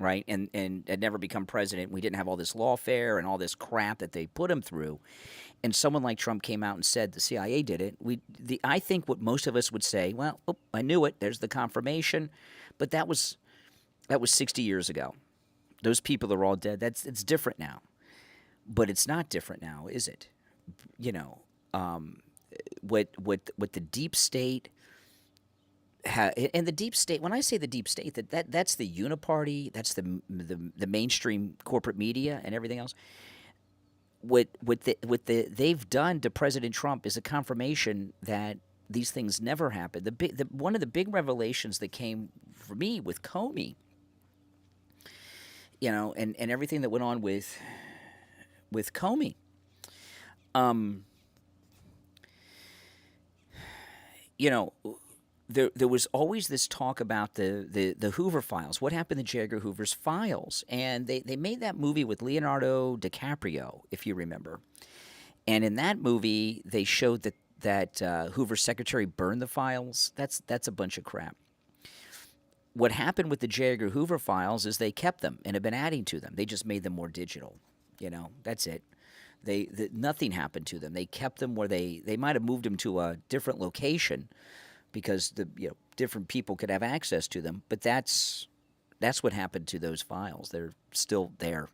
right, and had never become president, we didn't have all this lawfare and all this crap that they put him through, and someone like Trump came out and said the CIA did it, I think what most of us would say, well, I knew it, there's the confirmation, but that was 60 years ago. Those people are all dead. It's different now. But it's not different now, is it? What the deep state and the deep state, when I say the deep state, that's the uniparty, that's the mainstream corporate media and everything else. What they've done to President Trump is a confirmation that these things never happened. One of the big revelations that came for me with Comey, and everything that went on with Comey. There was always this talk about the Hoover files. What happened to J. Edgar Hoover's files? And they made that movie with Leonardo DiCaprio, if you remember. And in that movie, they showed that Hoover's secretary burned the files. That's a bunch of crap. What happened with the J. Edgar Hoover files is they kept them and have been adding to them. They just made them more digital. That's it. Nothing happened to them. They kept them where they might have moved them to a different location because different people could have access to them. But that's what happened to those files. They're still there,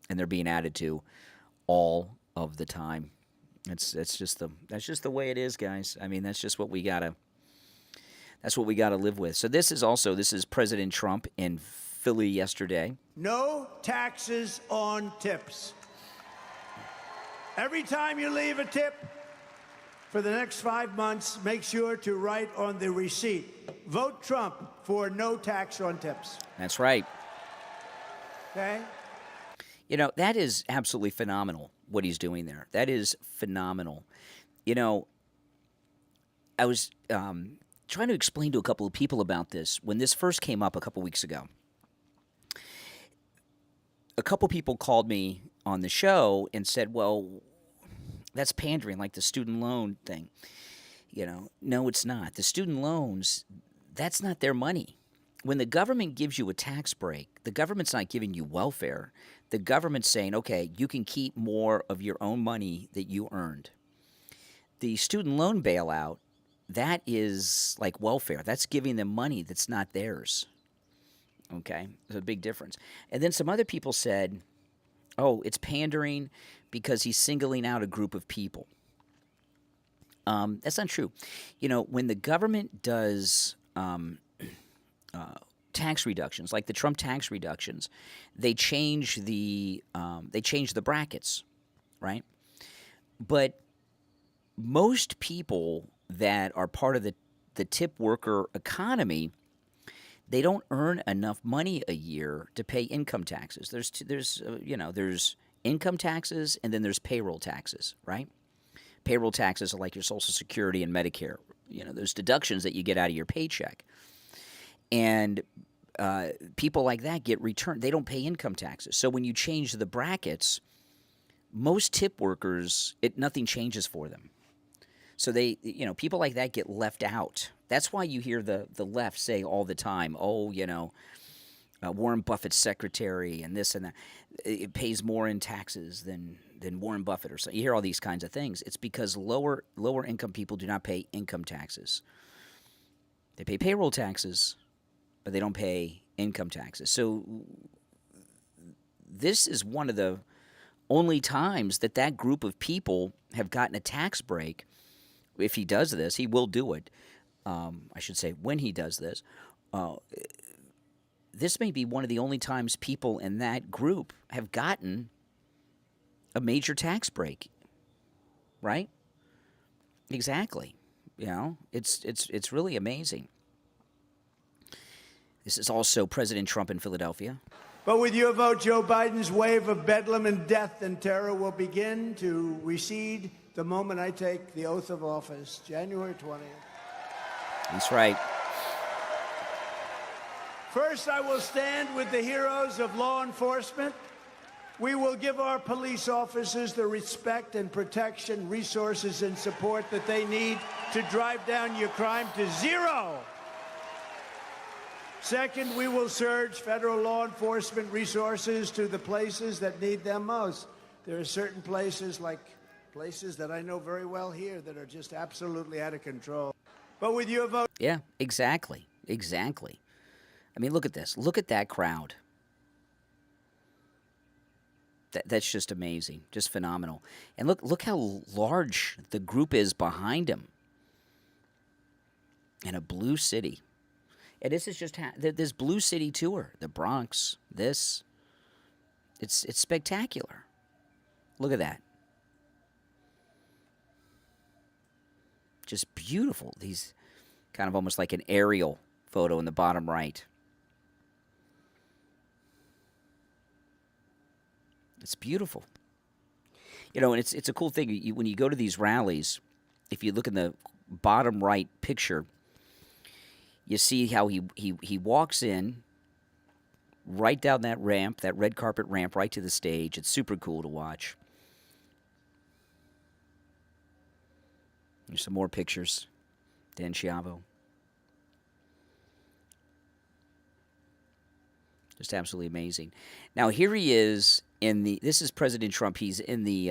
and they're being added to all of the time. That's just the way it is, guys. I mean, that's just what we gotta. That's what we gotta live with. So this is President Trump in Philly yesterday.
No taxes on tips. Every time you leave a tip for the next 5 months, make sure to write on the receipt, vote Trump for no tax on tips.
That's right.
Okay?
That is absolutely phenomenal what he's doing there. That is phenomenal. I was trying to explain to a couple of people about this when this first came up a couple weeks ago. A couple people called me on the show and said, well, that's pandering, like the student loan thing. No, it's not. The student loans, that's not their money. when the government gives you a tax break, the government's not giving you welfare. The government's saying, okay, you can keep more of your own money that you earned. The student loan bailout, that is like welfare. That's giving them money that's not theirs. Okay, there's a big difference. And then some other people said, oh, it's pandering because he's singling out a group of people. That's not true. You know, when the government does tax reductions, like the Trump tax reductions, they change the brackets, right? But most people that are part of the tip worker economy, they don't earn enough money a year to pay income taxes. There's income taxes and then there's payroll taxes, right? Payroll taxes are like your Social Security and Medicare. You know, those deductions that you get out of your paycheck. And people like that get returned. They don't pay income taxes. So when you change the brackets, most tip workers, nothing changes for them. So people like that get left out. That's why you hear the left say all the time, oh, Warren Buffett's secretary and this and that, it pays more in taxes than Warren Buffett or so. You hear all these kinds of things. It's because lower income people do not pay income taxes. They pay payroll taxes, but they don't pay income taxes. So this is one of the only times that group of people have gotten a tax break. If he does this, he will do it. I should say when he does this. This may be one of the only times people in that group have gotten a major tax break, right? Exactly. It's really amazing. This is also President Trump in Philadelphia.
But with your vote, Joe Biden's wave of bedlam and death and terror will begin to recede the moment I take the oath of office, January 20th.
That's right.
First, I will stand with the heroes of law enforcement. We will give our police officers the respect and protection, resources, and support that they need to drive down your crime to zero. Second, we will surge federal law enforcement resources to the places that need them most. There are certain places, like places that I know very well here, that are just absolutely out of control. But with your vote...
Yeah, exactly. Exactly. I mean, look at this. Look at that crowd. That's just amazing. Just phenomenal. And look how large the group is behind him. In a blue city. And this is just this blue city tour. The Bronx. This. It's spectacular. Look at that. Just beautiful. These kind of almost like an aerial photo in the bottom right. It's beautiful. And it's a cool thing. When you go to these rallies, if you look in the bottom right picture, you see how he walks in right down that ramp, that red carpet ramp, right to the stage. It's super cool to watch. There's some more pictures. Dan Schiavo. Just absolutely amazing. Now, here he is this is President Trump. He's in the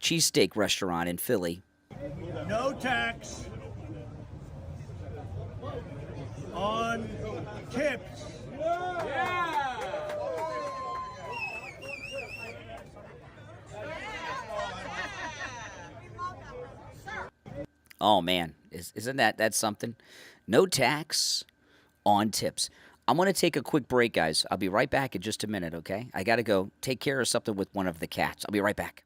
cheesesteak restaurant in Philly.
No tax on tips.
Oh, man. Isn't that's something? No tax on tips. I'm going to take a quick break, guys. I'll be right back in just a minute, okay? I got to go take care of something with one of the cats. I'll be right back.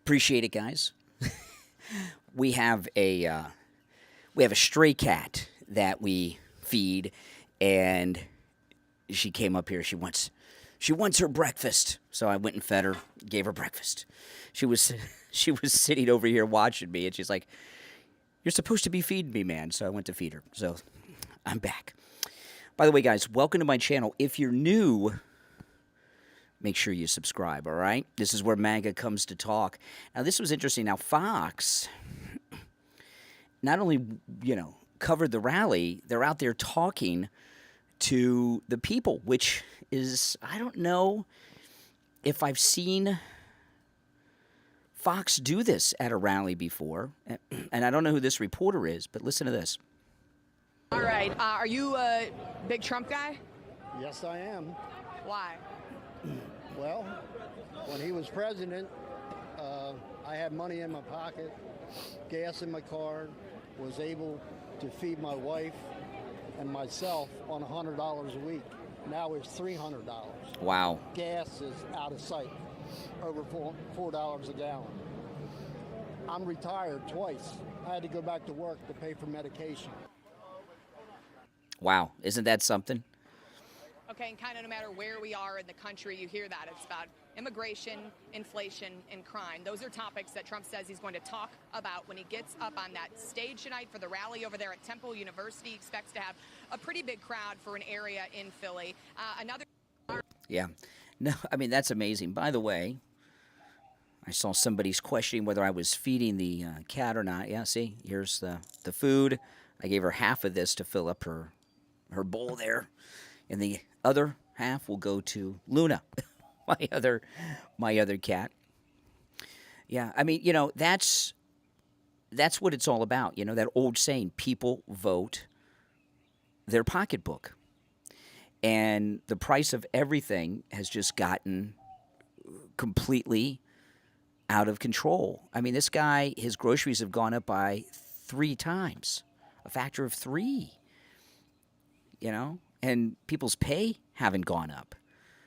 Appreciate it, guys. We have a stray cat that we feed, and she came up here. She wants her breakfast. So I went and fed her, gave her breakfast. She was sitting over here watching me, and she's like, "You're supposed to be feeding me, man." So I went to feed her. So I'm back. By the way, guys, welcome to my channel. If you're new, make sure you subscribe, all right? This is where MAGA comes to talk. Now, this was interesting. Now, Fox not only, covered the rally, they're out there talking to the people, which is, I don't know if I've seen Fox do this at a rally before. And I don't know who this reporter is, but listen to this.
All right. Are you a big Trump guy?
Yes, I am.
Why?
Well, when he was president, I had money in my pocket, gas in my car, was able to feed my wife and myself on $100 a week. Now it's $300.
Wow.
Gas is out of sight, over $4 a gallon. I'm retired twice. I had to go back to work to pay for medication.
Wow. Isn't that something?
Okay, and kind of no matter where we are in the country, you hear that. It's about immigration, inflation, and crime. Those are topics that Trump says he's going to talk about when he gets up on that stage tonight for the rally over there at Temple University. He expects to have a pretty big crowd for an area in Philly.
Yeah. No, I mean, that's amazing. By the way, I saw somebody's questioning whether I was feeding the cat or not. Yeah, see, here's the food. I gave her half of this to fill up her bowl there. And the other half will go to Luna, my other cat. Yeah, I mean, that's what it's all about. That old saying, people vote their pocketbook. And the price of everything has just gotten completely out of control. I mean, this guy, his groceries have gone up by 3 times, a factor of 3, and people's pay haven't gone up.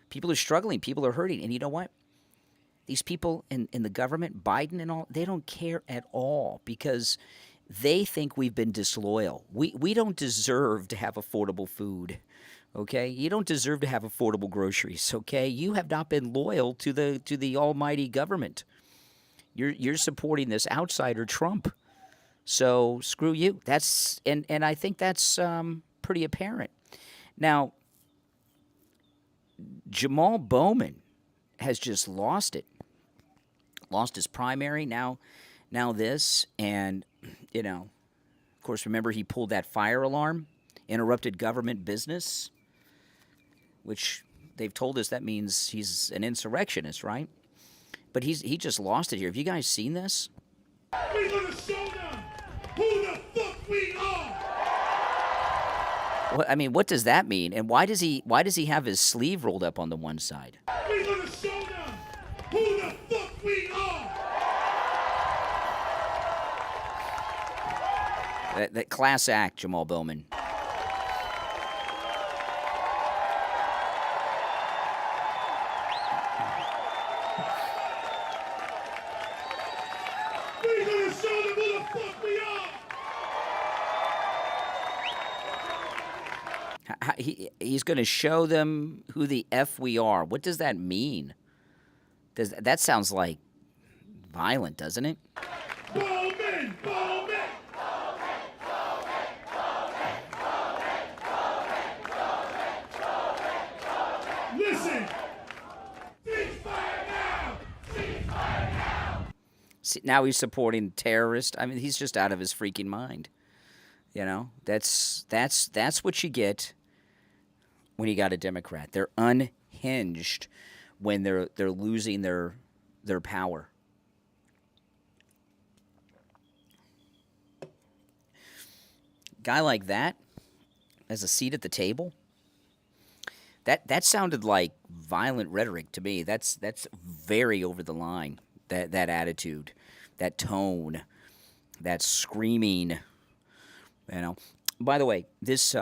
People are struggling. People are hurting. And you know what? These people in the government, Biden and all, they don't care at all because they think we've been disloyal. We don't deserve to have affordable food, okay? You don't deserve to have affordable groceries, okay? You have not been loyal to the almighty government. You're supporting this outsider Trump. So screw you. And I think that's pretty apparent. Now, Jamal Bowman has just lost it. Lost his primary, now this. And, of course, remember he pulled that fire alarm, interrupted government business, which they've told us that means he's an insurrectionist, right? But he just lost it here. Have you guys seen this?
We're gonna show them who the fuck we are.
What does that mean? And why does he have his sleeve rolled up on the one side?
We're gonna show them who the fuck we are.
That class act, Jamal Bowman.
We're gonna show them who the fuck we are.
He's going to show them who the F we are. What does that mean? That sounds like violent, doesn't it?
Bowman, Bowman. Listen. Ceasefire now. Ceasefire now.
See, now he's supporting terrorists. I mean, he's just out of his freaking mind. That's what you get when you got a Democrat. They're unhinged when they're losing their power. Guy like that has a seat at the table. That sounded like violent rhetoric to me. That's very over the line. That attitude, that tone, that screaming. By the way, this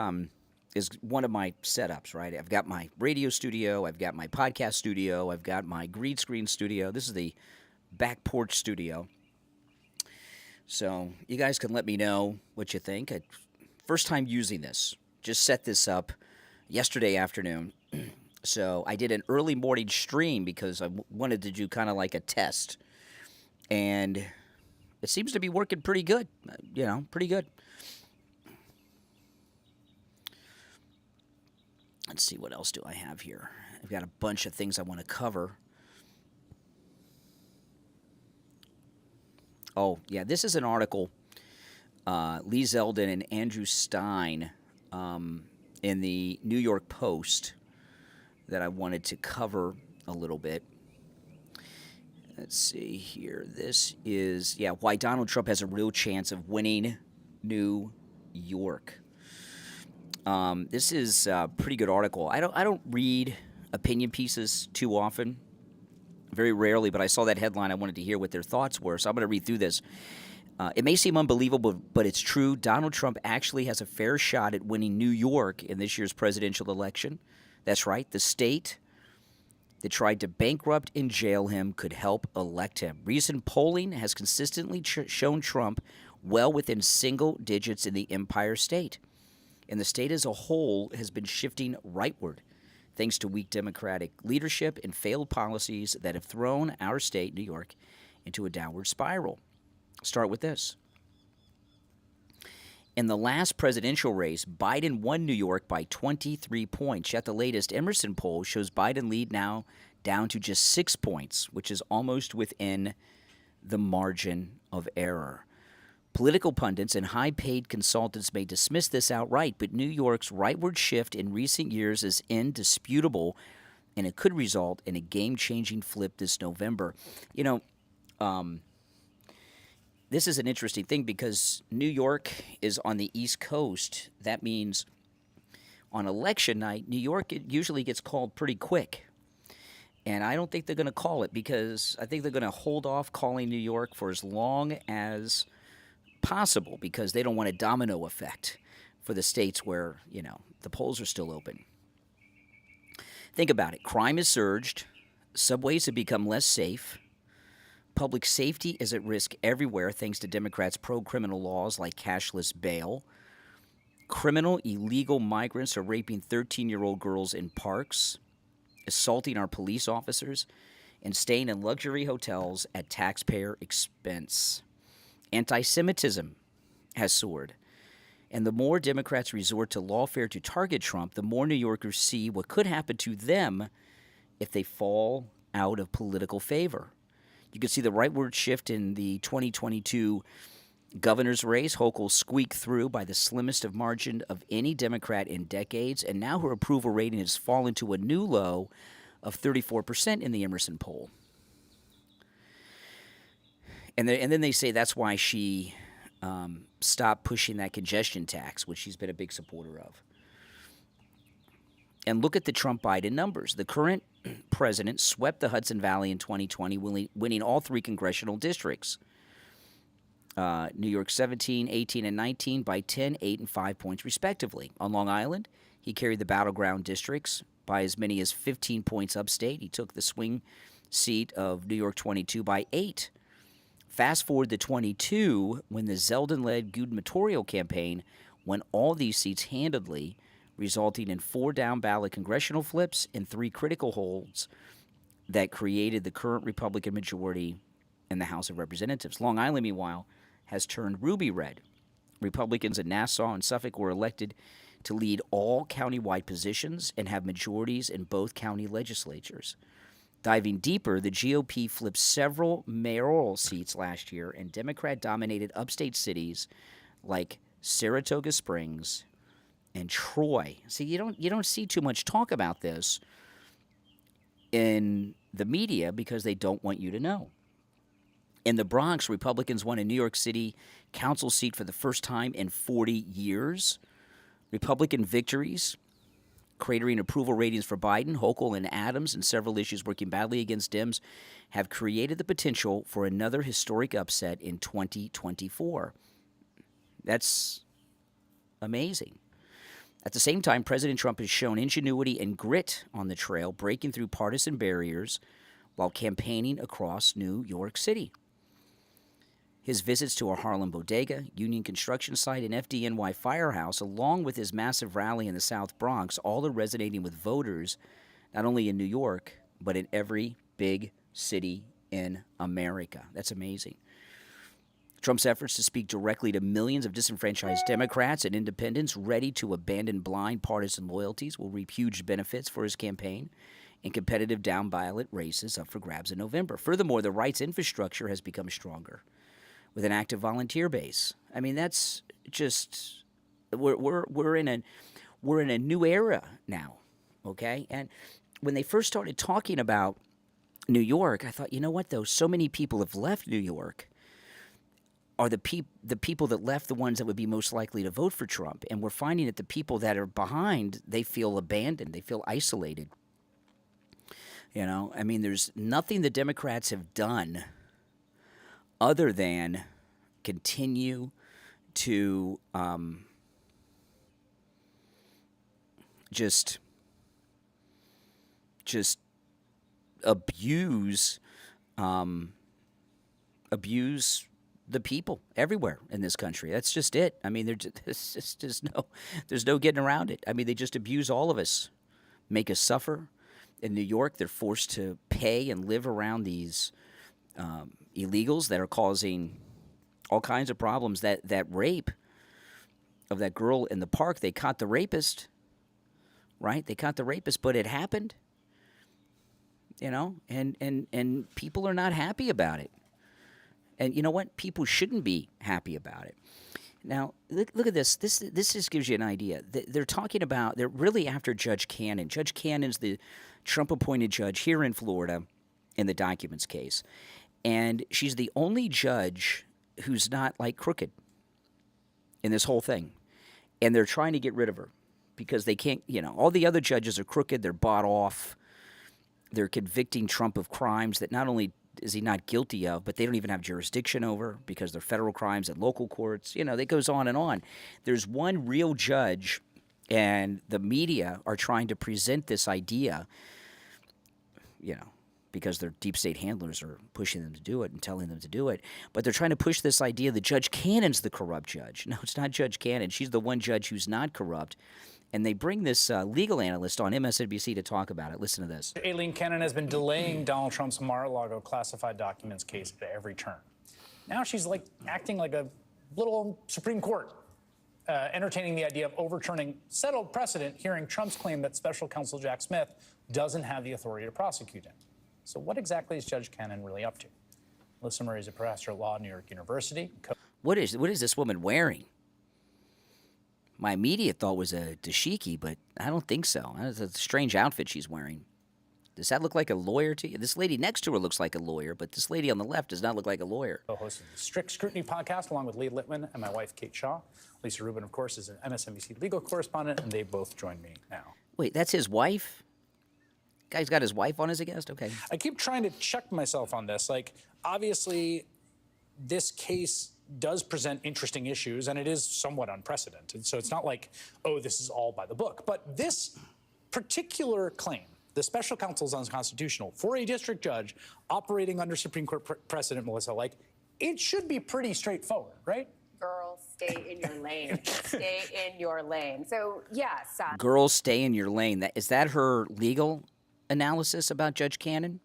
is one of my setups, right? I've got my radio studio, I've got my podcast studio, I've got my green screen studio. This is the back porch studio. So you guys can let me know what you think. First time using this. Just set this up yesterday afternoon. So I did an early morning stream because I wanted to do kind of like a test. And it seems to be working pretty good. Pretty good. Let's see, what else do I have here? I've got a bunch of things I want to cover. Oh, yeah, this is an article, Lee Zeldin and Andrew Stein in the New York Post that I wanted to cover a little bit. Let's see here. This is, why Donald Trump has a real chance of winning New York. This is a pretty good article. I don't read opinion pieces too often, very rarely, but I saw that headline. I wanted to hear what their thoughts were, so I'm going to read through this. It may seem unbelievable, but it's true. Donald Trump actually has a fair shot at winning New York in this year's presidential election. That's right. The state that tried to bankrupt and jail him could help elect him. Recent polling has consistently shown Trump well within single digits in the Empire State. And the state as a whole has been shifting rightward, thanks to weak Democratic leadership and failed policies that have thrown our state, New York, into a downward spiral. Start with this. In the last presidential race, Biden won New York by 23 points. Yet the latest Emerson poll shows Biden lead now down to just 6 points, which is almost within the margin of error. Political pundits and high-paid consultants may dismiss this outright, but New York's rightward shift in recent years is indisputable, and it could result in a game-changing flip this November. This is an interesting thing because New York is on the East Coast. That means on election night, New York usually gets called pretty quick. And I don't think they're going to call it because I think they're going to hold off calling New York for as long as possible because they don't want a domino effect for the states where, the polls are still open. Think about it. Crime has surged. Subways have become less safe. Public safety is at risk everywhere thanks to Democrats' pro-criminal laws like cashless bail. Criminal illegal migrants are raping 13-year-old girls in parks, assaulting our police officers, and staying in luxury hotels at taxpayer expense. Anti-Semitism has soared. And the more Democrats resort to lawfare to target Trump, the more New Yorkers see what could happen to them if they fall out of political favor. You can see the rightward shift in the 2022 governor's race. Hochul squeaked through by the slimmest of margin of any Democrat in decades, and now her approval rating has fallen to a new low of 34% in the Emerson poll. And then they say that's why she stopped pushing that congestion tax, which she's been a big supporter of. And look at the Trump-Biden numbers. The current president swept the Hudson Valley in 2020, winning all 3 congressional districts. New York 17, 18, and 19 by 10, 8, and 5 points respectively. On Long Island, he carried the battleground districts by as many as 15 points upstate. He took the swing seat of New York 22 by 8. Fast forward to 22, when the Zeldin-led gubernatorial campaign won all these seats handedly, resulting in 4 down-ballot congressional flips and 3 critical holds that created the current Republican majority in the House of Representatives. Long Island, meanwhile, has turned ruby red. Republicans in Nassau and Suffolk were elected to lead all county-wide positions and have majorities in both county legislatures. Diving deeper, the GOP flipped several mayoral seats last year, and Democrat-dominated upstate cities like Saratoga Springs and Troy. See, you don't see too much talk about this in the media because they don't want you to know. In the Bronx, Republicans won a New York City council seat for the first time in 40 years. Republican victories, cratering approval ratings for Biden, Hochul, and Adams, and several issues working badly against Dems, have created the potential for another historic upset in 2024. That's amazing. At the same time, President Trump has shown ingenuity and grit on the trail, breaking through partisan barriers while campaigning across New York City. His visits to a Harlem bodega, Union construction site, and FDNY firehouse, along with his massive rally in the South Bronx, all are resonating with voters, not only in New York, but in every big city in America. That's amazing. Trump's efforts to speak directly to millions of disenfranchised Democrats and independents ready to abandon blind partisan loyalties will reap huge benefits for his campaign in competitive down-ballot races up for grabs in November. Furthermore, the right's infrastructure has become stronger with an active volunteer base. I mean, that's just we're in a new era now, okay? And when they first started talking about New York, I thought, you know what, though? So many people have left New York. Are the people that left the ones that would be most likely to vote for Trump? And we're finding that the people that are behind, they feel abandoned. They feel isolated. You know, I mean, there's nothing the Democrats have done other than continue to just abuse the people everywhere in this country. That's just it. I mean, there's no getting around it. I mean, they just abuse all of us, make us suffer. In New York, they're forced to pay and live around these illegals that are causing all kinds of problems. That rape of that girl in the park, they caught the rapist, right? They caught the rapist, but it happened, you know, and people are not happy about it. And you know what? People shouldn't be happy about it. Now, look at this. This just gives you an idea. They're talking about, they're really after Judge Cannon. Judge Cannon's the Trump-appointed judge here in Florida in the documents case. And she's the only judge who's not, like, crooked in this whole thing. And they're trying to get rid of her because they can't, you know, all the other judges are crooked. They're bought off. They're convicting Trump of crimes that not only is he not guilty of, but they don't even have jurisdiction over because they're federal crimes at local courts. You know, that goes on and on. There's one real judge, and the media are trying to present this idea, you know, because their deep state handlers are pushing them to do it and telling them to do it. But they're trying to push this idea that Judge Cannon's the corrupt judge. No, it's not Judge Cannon. She's the one judge who's not corrupt. And they bring this legal analyst on MSNBC to talk about it. Listen to this.
Aileen Cannon has been delaying Donald Trump's Mar-a-Lago classified documents case at every turn. Now she's like acting like a little Supreme Court, entertaining the idea of overturning settled precedent, hearing Trump's claim that Special Counsel Jack Smith doesn't have the authority to prosecute him. So what exactly is Judge Cannon really up to? Melissa Murray is a professor of law at New York University.
What is this woman wearing? My immediate thought was a dashiki, but I don't think so. It's a strange outfit she's wearing. Does that look like a lawyer to you? This lady next to her looks like a lawyer, but this lady on the left does not look like a lawyer.
Co-host of the Strict Scrutiny podcast, along with Lee Littman and my wife, Kate Shaw. Lisa Rubin, of course, is an MSNBC legal correspondent, and they both join me now.
Wait, that's his wife? Guy's got his wife on as a guest? Okay.
I keep trying to check myself on this. Like, obviously, this case does present interesting issues, and it is somewhat unprecedented. So it's not like, oh, this is all by the book. But this particular claim, the special counsel is unconstitutional for a district judge operating under Supreme Court precedent, Melissa, like, it should be pretty straightforward, right?
Girls, stay in your lane. Stay in your lane. So, yes.
Girls, stay in your lane. Is that her legal analysis about Judge Cannon?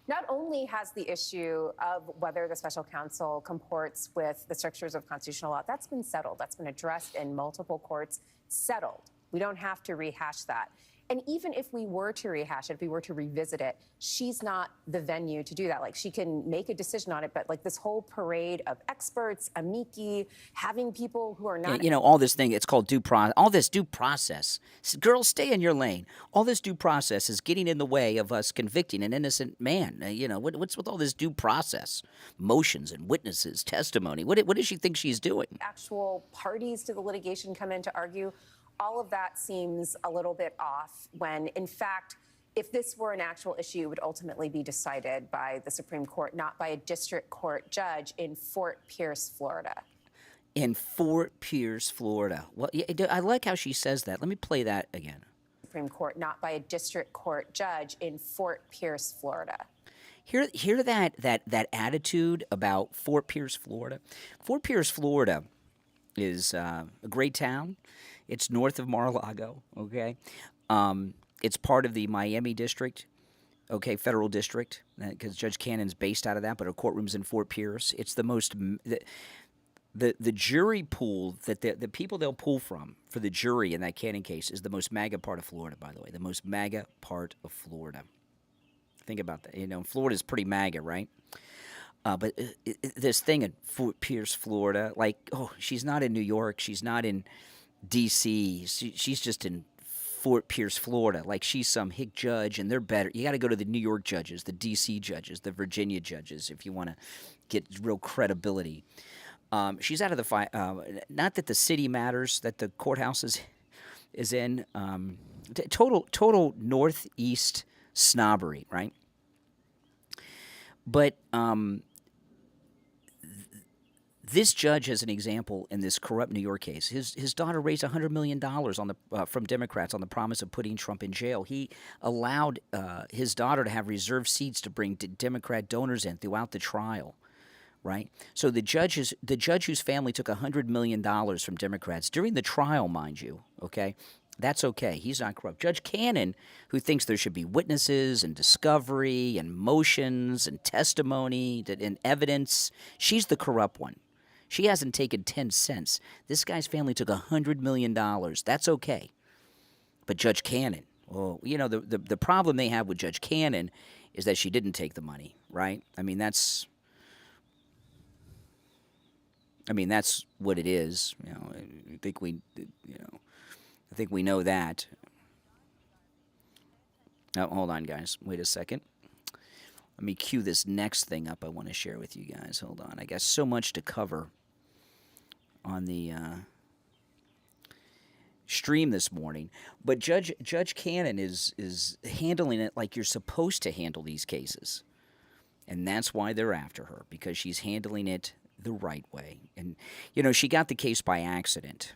Not only has the issue of whether the special counsel comports with the strictures of constitutional law, that's been settled. That's been addressed in multiple courts, settled. We don't have to rehash that. And even if we were to rehash it, if we were to revisit it, she's not the venue to do that. Like, she can make a decision on it, but like this whole parade of experts, amici, having people who are not...
You know, all this thing, it's called due process. All this due process. Girls, stay in your lane. All this due process is getting in the way of us convicting an innocent man. You know, what's with all this due process? Motions and witnesses, testimony. What does she think she's doing?
Actual parties to the litigation come in to argue. All of that seems a little bit off when, in fact, if this were an actual issue, it would ultimately be decided by the Supreme Court, not by a district court judge in Fort Pierce, Florida.
In Fort Pierce, Florida. Well, I like how she says that. Let me play that again.
Supreme Court, not by a district court judge in Fort Pierce, Florida.
Hear that attitude about Fort Pierce, Florida. Fort Pierce, Florida, is a great town. It's north of Mar-a-Lago. Okay, it's part of the Miami district. Okay, federal district, because Judge Cannon's based out of that, but her courtroom's in Fort Pierce. It's the most the jury pool that the people they'll pull from for the jury in that Cannon case is the most MAGA part of Florida. By the way, the most MAGA part of Florida. Think about that. You know, Florida's pretty MAGA, right? But this thing in Fort Pierce, Florida, like, oh, she's not in New York, she's not in D.C., she's just in Fort Pierce, Florida, like she's some hick judge, and they're better. You got to go to the New York judges, the D.C. judges, the Virginia judges, if you want to get real credibility. She's out of the fight. Not that the city matters, that the courthouse is in. Total northeast snobbery, right? But this judge, as an example, in this corrupt New York case, his daughter raised $100 million from Democrats on the promise of putting Trump in jail. He allowed his daughter to have reserved seats to bring Democrat donors in throughout the trial, right? So the judge whose family took $100 million from Democrats during the trial, mind you, okay? That's okay. He's not corrupt. Judge Cannon, who thinks there should be witnesses and discovery and motions and testimony and evidence, she's the corrupt one. She hasn't taken 10 cents. This guy's family took $100 million. That's okay. But Judge Cannon, well, you know, the problem they have with Judge Cannon is that she didn't take the money, right? I mean, that's what it is. You know, I think we know that. Oh, hold on, guys. Wait a second. Let me cue this next thing up I want to share with you guys. Hold on. I got so much to cover on the stream this morning. But Judge Cannon is handling it like you're supposed to handle these cases. And that's why they're after her, because she's handling it the right way. And, you know, she got the case by accident.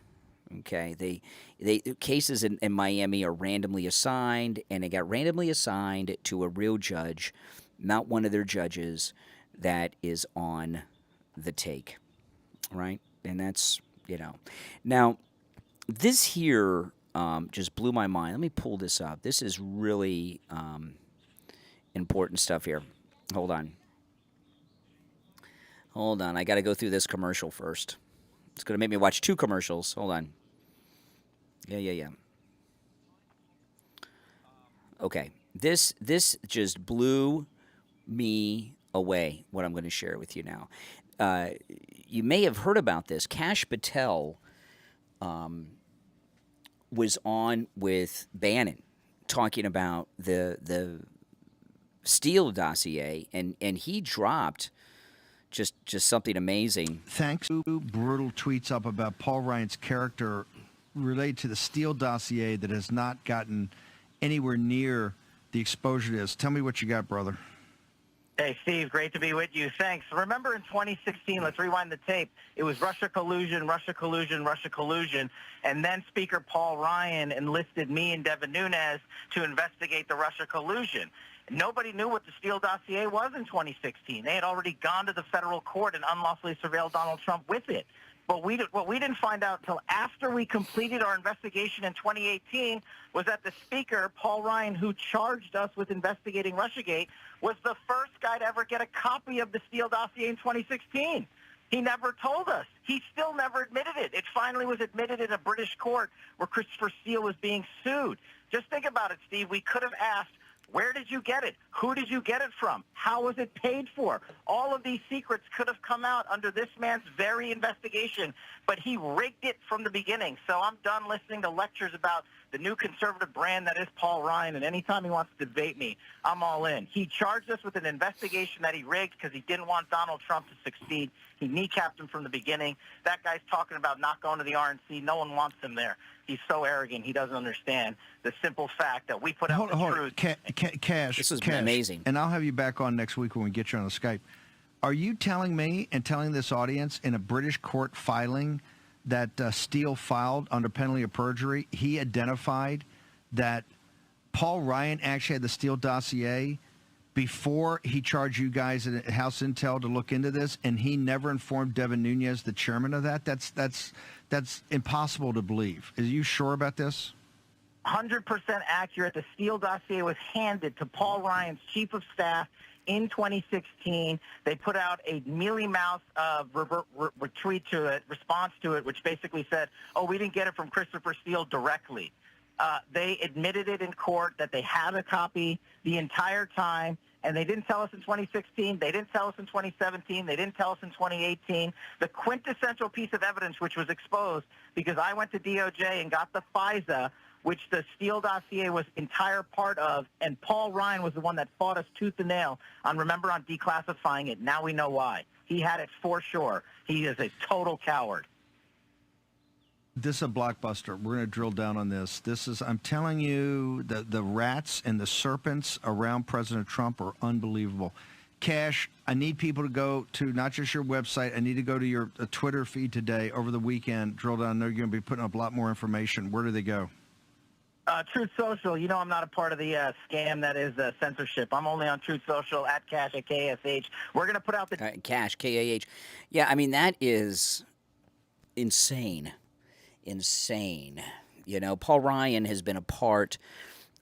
Okay, they cases in Miami are randomly assigned, and it got randomly assigned to a real judge, not one of their judges that is on the take, right? And that's, you know. Now, this here just blew my mind. Let me pull this up. This is really important stuff here. Hold on. I got to go through this commercial first. It's going to make me watch 2 commercials. Hold on. Yeah. Okay. This just blew me away, what I'm going to share with you now. You may have heard about this. Kash Patel was on with Bannon talking about the Steele dossier, and he dropped just something amazing.
Thanks to brutal tweets up about Paul Ryan's character related to the Steele dossier that has not gotten anywhere near the exposure it is. Tell me what you got, brother.
Hey, Steve, great to be with you. Thanks. Remember in 2016, let's rewind the tape, it was Russia collusion, and then Speaker Paul Ryan enlisted me and Devin Nunes to investigate the Russia collusion. Nobody knew what the Steele dossier was in 2016. They had already gone to the federal court and unlawfully surveilled Donald Trump with it. But what we didn't find out until after we completed our investigation in 2018 was that the speaker, Paul Ryan, who charged us with investigating Russiagate, was the first guy to ever get a copy of the Steele dossier in 2016. He never told us. He still never admitted it. It finally was admitted in a British court where Christopher Steele was being sued. Just think about it, Steve. We could have asked, where did you get it? Who did you get it from? How was it paid for? All of these secrets could have come out under this man's very investigation, but he rigged it from the beginning. So I'm done listening to lectures about the new conservative brand that is Paul Ryan, and anytime he wants to debate me, I'm all in. He charged us with an investigation that he rigged because he didn't want Donald Trump to succeed. He kneecapped him from the beginning. That guy's talking about not going to the RNC. No one wants him there. He's so arrogant, he doesn't understand the simple fact that we put out the truth.
Cash.
This is
Cash,
amazing.
And I'll have you back on next week when we get you on the Skype. Are you telling me and telling this audience in a British court filing that Steele filed under penalty of perjury, he identified that Paul Ryan actually had the Steele dossier before he charged you guys at House Intel to look into this, and he never informed Devin Nunes, the chairman of that? That's impossible to believe. Are you sure about this?
100% accurate. The Steele dossier was handed to Paul Ryan's chief of staff in 2016. They put out a mealy-mouthed retweet to it, response to it, which basically said, oh, we didn't get it from Christopher Steele directly. They admitted it in court that they had a copy the entire time, and they didn't tell us in 2016. They didn't tell us in 2017. They didn't tell us in 2018. The quintessential piece of evidence which was exposed, because I went to DOJ and got the FISA, which the Steele dossier was entire part of, and Paul Ryan was the one that fought us tooth and nail on declassifying it. Now we know why. He had it for sure. He is a total coward.
This is a blockbuster. We're going to drill down on this. I'm telling you, the rats and the serpents around President Trump are unbelievable. Cash, I need people to go to not just your website. I need to go to your Twitter feed today, over the weekend, drill down. They're going to be putting up a lot more information. Where do they go?
Truth Social. You know I'm not a part of the scam that is censorship. I'm only on Truth Social, at Cash, at KSH. We're going to put out the...
Cash, K-A-H. Yeah, I mean, that is insane. Insane. You know, Paul Ryan has been a part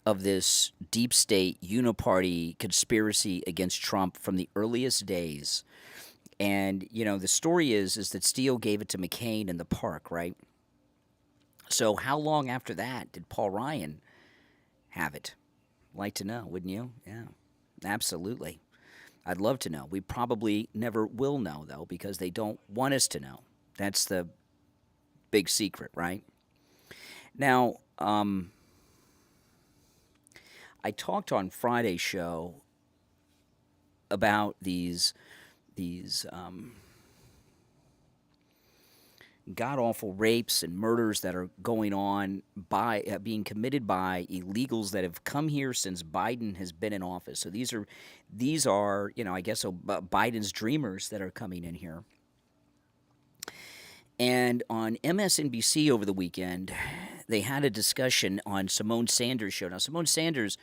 of this deep state uniparty conspiracy against Trump from the earliest days. And, you know, the story is that Steele gave it to McCain in the park, right? So how long after that did Paul Ryan have it? Like to know, wouldn't you? Yeah, absolutely. I'd love to know. We probably never will know, though, because they don't want us to know. That's the big secret, right? Now, I talked on Friday's show about these god-awful rapes and murders that are going on by being committed by illegals that have come here since Biden has been in office. So these are you know, I guess Biden's dreamers that are coming in here. And on MSNBC over the weekend, they had a discussion on Simone Sanders' show. Now, Simone Sanders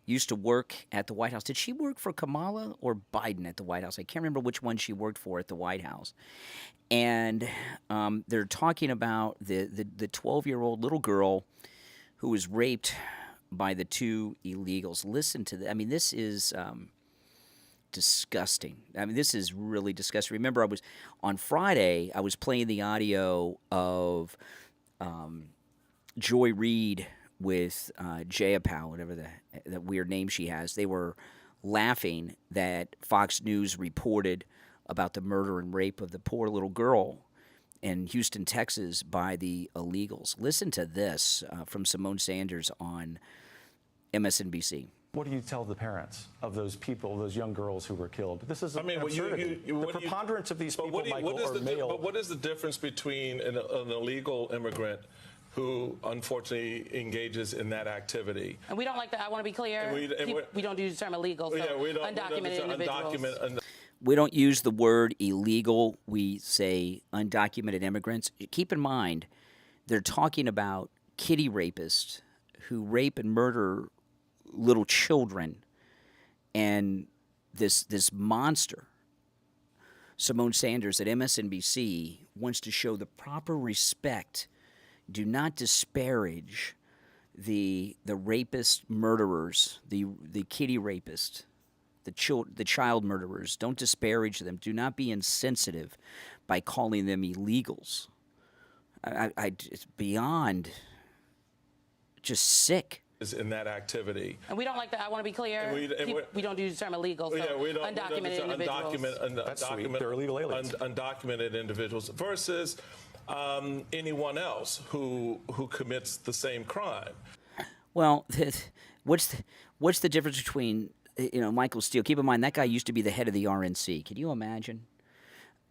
used to work at the White House. Did she work for Kamala or Biden at the White House? I can't remember which one she worked for at the White House. And they're talking about the 12-year-old little girl who was raped by the two illegals. Listen to that. I mean, this is disgusting. I mean, this is really disgusting. Remember, on Friday, I was playing the audio of Joy Reid with Jayapal, whatever that weird name she has. They were laughing that Fox News reported about the murder and rape of the poor little girl in Houston, Texas by the illegals. Listen to this from Simone Sanders on MSNBC.
What do you tell the parents of those people, those young girls who were killed? This is absurdity. The preponderance of these people, Michael, are male.
But what is the difference between an illegal immigrant who unfortunately engages in that activity?
And we don't like that. I want to be clear. We don't use the term illegal. So undocumented individuals.
We don't use the word illegal. We say undocumented immigrants. Keep in mind, they're talking about kitty rapists who rape and murder little children, and this monster, Simone Sanders at MSNBC, wants to show the proper respect. Do not disparage the rapist murderers, the kitty rapists, the child murderers. Don't disparage them. Do not be insensitive by calling them illegals. It's beyond just sick.
Is in that activity.
And we don't like that. I want to be clear. We don't use the term illegal. So undocumented individuals.
They're illegal aliens.
Undocumented individuals versus anyone else who commits the same crime.
Well, what's the difference between Michael Steele? Keep in mind that guy used to be the head of the RNC. Can you imagine?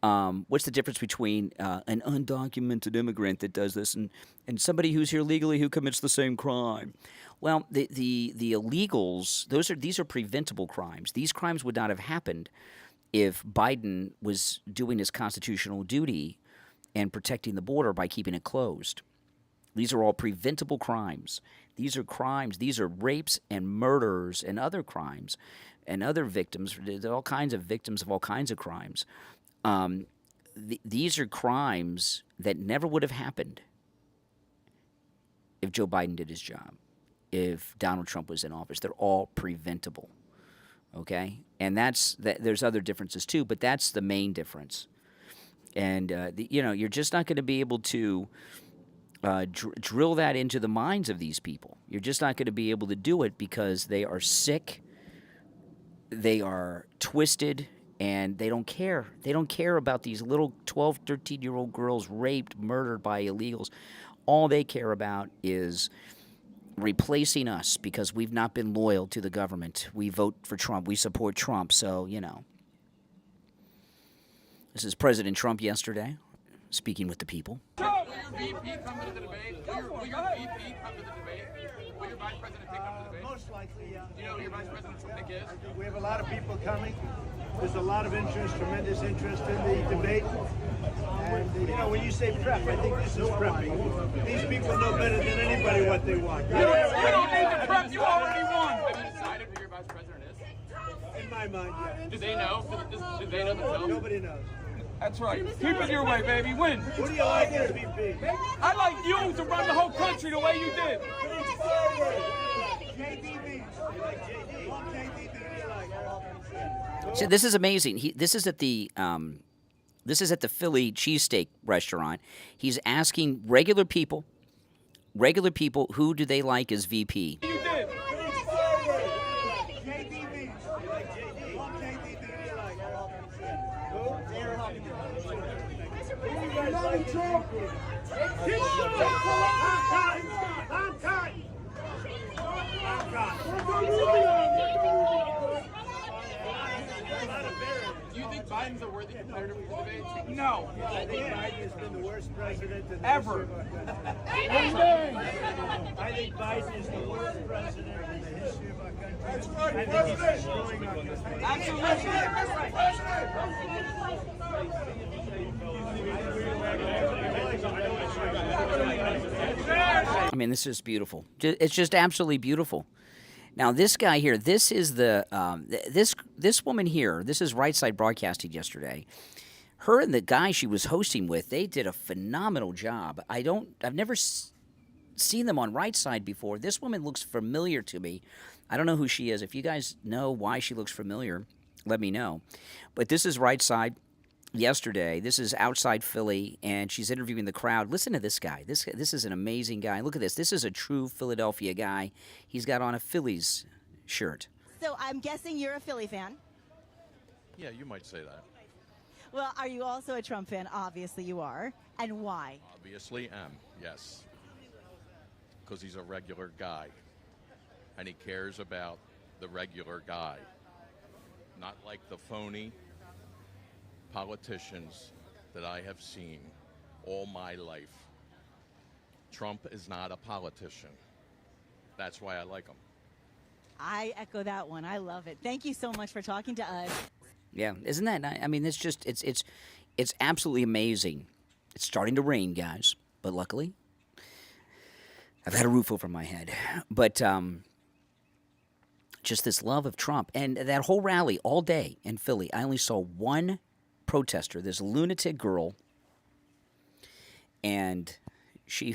What's the difference between an undocumented immigrant that does this and somebody who's here legally who commits the same crime? Well, the illegals, these are preventable crimes. These crimes would not have happened if Biden was doing his constitutional duty and protecting the border by keeping it closed. These are all preventable crimes. These are crimes. These are rapes and murders and other crimes. and other victims, there's all kinds of victims of all kinds of crimes. These are crimes that never would have happened if Joe Biden did his job, if Donald Trump was in office. They're all preventable, okay? And there's other differences too, but that's the main difference. And, you're just not going to be able to drill that into the minds of these people. You're just not going to be able to do it because they are sick, they are twisted, and they don't care. They don't care about these little 12, 13-year-old girls raped, murdered by illegals. All they care about is replacing us because we've not been loyal to the government. We vote for Trump. We support Trump. So, This is President Trump yesterday, speaking with the people.
Will your VP come to the debate? Will your VP come to the debate? Will your vice president come to the debate?
Most likely, yeah.
Do you know who your vice president's pick is?
I think we have a lot of people coming. There's a lot of interest, tremendous interest in the debate. And, when you say prep, I think this is prepping. These people know better than anybody what they want.
You don't need to prep. You already won. Have you decided who your vice president is?
In my mind, yeah.
Do they know? Do they know themselves?
Nobody knows.
That's right. Keep it your way, baby. Win.
Who do you like as VP?
I like you to run the whole country the way you did.
JDB. You like JD? JDB, who do you like?
So this is amazing. This is at the Philly cheesesteak restaurant. He's asking regular people, who do they like as VP?
You did. Do you think Biden's a worthy competitor for the debate? No.
I think Biden has been the worst president in the
Ever.
history of our country. I think Biden is the worst president in the history of our country. That's right. I think he's destroying our country.
I mean, this is beautiful. It's just absolutely beautiful. Now, this guy here, this is the this woman here. This is Right Side Broadcasting yesterday. Her and the guy she was hosting with, they did a phenomenal job. I've never seen them on Right Side before. This woman looks familiar to me. I don't know who she is. If you guys know why she looks familiar, let me know. But this is Right Side yesterday. This is outside Philly, and she's interviewing the crowd. Listen to this guy. This is an amazing guy. Look at this. This is a true Philadelphia guy. He's got on a Phillies shirt.
So I'm guessing you're a Philly fan.
Yeah, you might say that.
Well, are you also a Trump fan? Obviously you are. And why?
Obviously am, yes. Because he's a regular guy. And he cares about the regular guy. Not like the phony politicians that I have seen all my life. Trump is not a politician. That's why I like him.
I echo that one. I love it. Thank you so much for talking to us.
Yeah, isn't that nice? I mean, it's just it's absolutely amazing. It's starting to rain, guys, but luckily I've had a roof over my head. But just this love of Trump and that whole rally all day in Philly. I only saw one protester, this lunatic girl, and she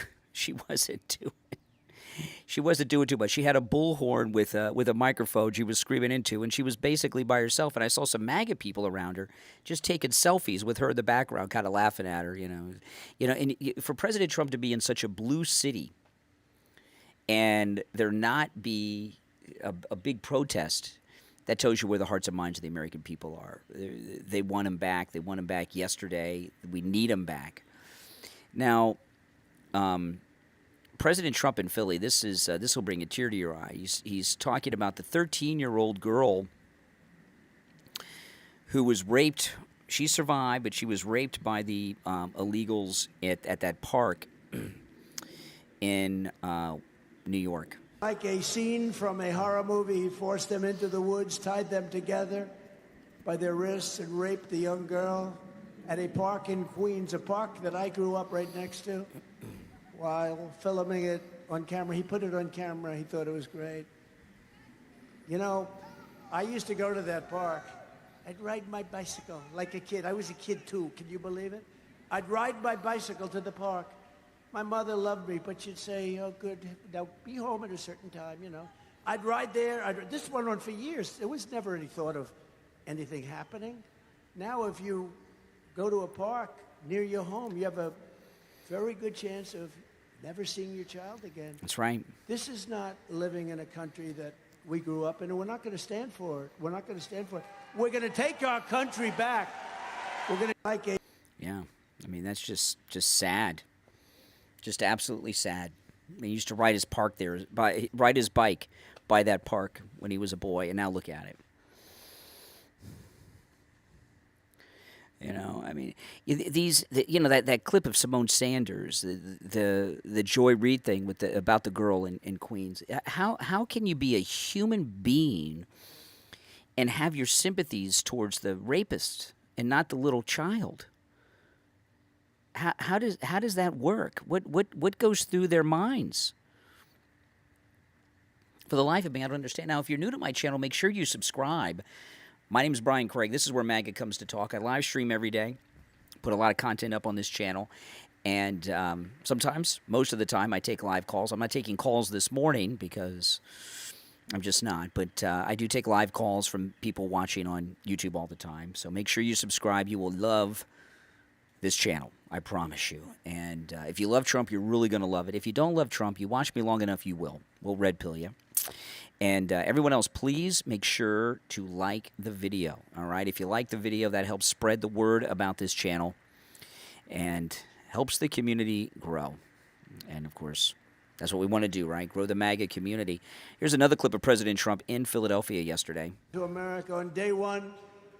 wasn't doing too much. She had a bullhorn with a microphone she was screaming into, and she was basically by herself. And I saw some MAGA people around her just taking selfies with her in the background, kind of laughing at her. And for President Trump to be in such a blue city, and there not be a big protest. That tells you where the hearts and minds of the American people are. They want him back. They want him back yesterday. We need him back. Now, President Trump in Philly, this will bring a tear to your eye. He's talking about the 13-year-old girl who was raped. She survived, but she was raped by the illegals at that park in New York.
Like a scene from a horror movie, he forced them into the woods, tied them together by their wrists, and raped the young girl at a park in Queens, a park that I grew up right next to, while filming it on camera. He put it on camera. He thought it was great. I used to go to that park. I'd ride my bicycle like a kid. I was a kid too, can you believe it? I'd ride my bicycle to the park. My mother loved me, but she'd say, oh, good, now be home at a certain time, you know. I'd ride there. This went on for years. There was never any thought of anything happening. Now, if you go to a park near your home, you have a very good chance of never seeing your child again.
That's right.
This is not living in a country that we grew up in, and we're not going to stand for it. We're not going to stand for it. We're going to take our country back. We're going to like a...
Yeah, I mean, that's just sad. Just absolutely sad. I mean, he used to ride his bike by that park when he was a boy, and now look at it. You know, I mean, that clip of Simone Sanders, the Joy Reid thing about the girl in Queens. How can you be a human being and have your sympathies towards the rapist and not the little child? How does that work? What goes through their minds? For the life of me, I don't understand. Now, if you're new to my channel, make sure you subscribe. My name is Brian Craig. This is where MAGA comes to talk. I live stream every day, put a lot of content up on this channel, and sometimes, most of the time, I take live calls. I'm not taking calls this morning because I'm just not, but I do take live calls from people watching on YouTube all the time. So make sure you subscribe. You will love this channel, I promise you. And if you love Trump, you're really going to love it. If you don't love Trump, you watch me long enough, you will. We'll red pill you. And everyone else, please make sure to like the video, all right? If you like the video, that helps spread the word about this channel and helps the community grow. And, of course, that's what we want to do, right? Grow the MAGA community. Here's another clip of President Trump in Philadelphia yesterday.
To America on day one,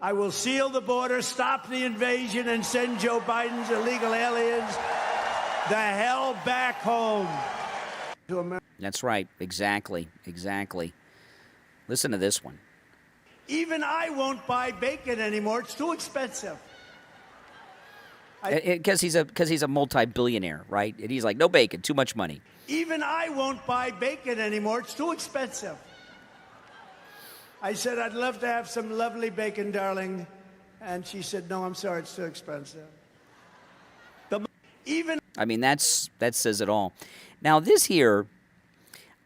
I will seal the border, stop the invasion, and send Joe Biden's illegal aliens the hell back home. To America.
That's right. Exactly. Listen to this one.
Even I won't buy bacon anymore. It's too expensive.
Because he's a multi-billionaire, right? And he's like, no bacon, too much money.
Even I won't buy bacon anymore. It's too expensive. I said, I'd love to have some lovely bacon, darling. And she said, no, I'm sorry, it's too expensive.
I mean, that says it all. Now, this here,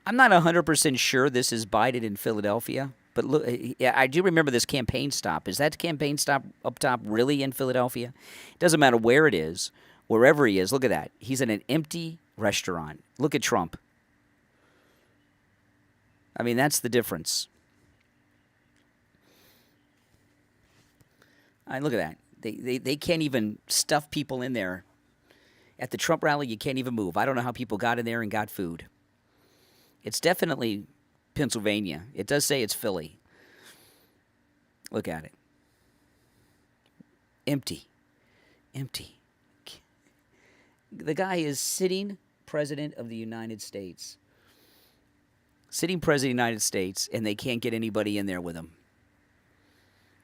I'm not 100% sure this is Biden in Philadelphia, but look, I do remember this campaign stop. Is that campaign stop up top really in Philadelphia? It doesn't matter where it is, wherever he is. Look at that. He's in an empty restaurant. Look at Trump. I mean, that's the difference. Look at that. They can't even stuff people in there. At the Trump rally, you can't even move. I don't know how people got in there and got food. It's definitely Pennsylvania. It does say it's Philly. Look at it. Empty. The guy is sitting president of the United States. Sitting president of the United States, and they can't get anybody in there with him.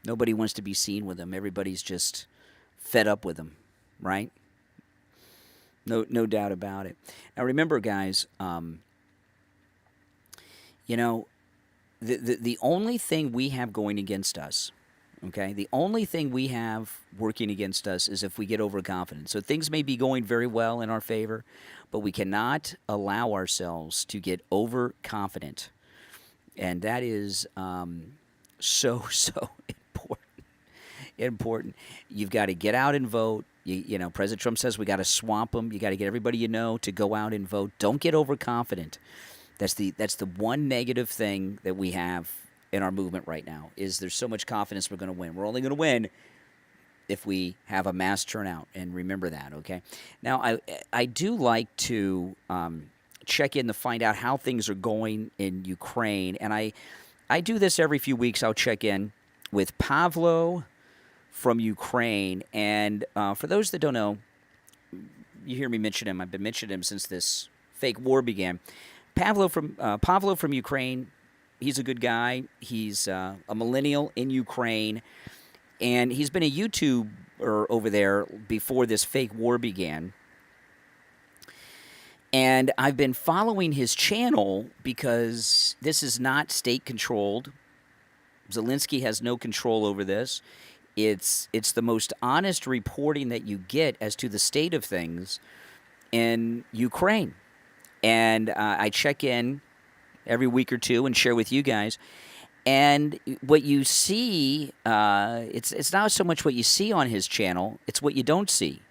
Nobody wants to be seen with him. Everybody's just fed up with him, right? No doubt about it. Now, remember, guys, the only thing we have going against us, okay, the only thing we have working against us is if we get overconfident. So things may be going very well in our favor, but we cannot allow ourselves to get overconfident. And that is so important. You've got to get out and vote. You know, President Trump says we got to swamp them. You got to get everybody you know to go out and vote. Don't get overconfident. That's the one negative thing that we have in our movement right now is there's so much confidence we're going to win. We're only going to win if we have a mass turnout, and remember that, okay? Now, I do like to check in to find out how things are going in Ukraine, and I do this every few weeks. I'll check in with Pavlo from Ukraine, and for those that don't know, you hear me mention him. I've been mentioning him since this fake war began. Pavlo from Ukraine, he's a good guy. He's a millennial in Ukraine, and he's been a YouTuber over there before this fake war began. And I've been following his channel because this is not state-controlled Zelensky has no control over this. It's the most honest reporting that you get as to the state of things in Ukraine. And I check in every week or two and share with you guys. And what you see, it's not so much what you see on his channel, it's what you don't see.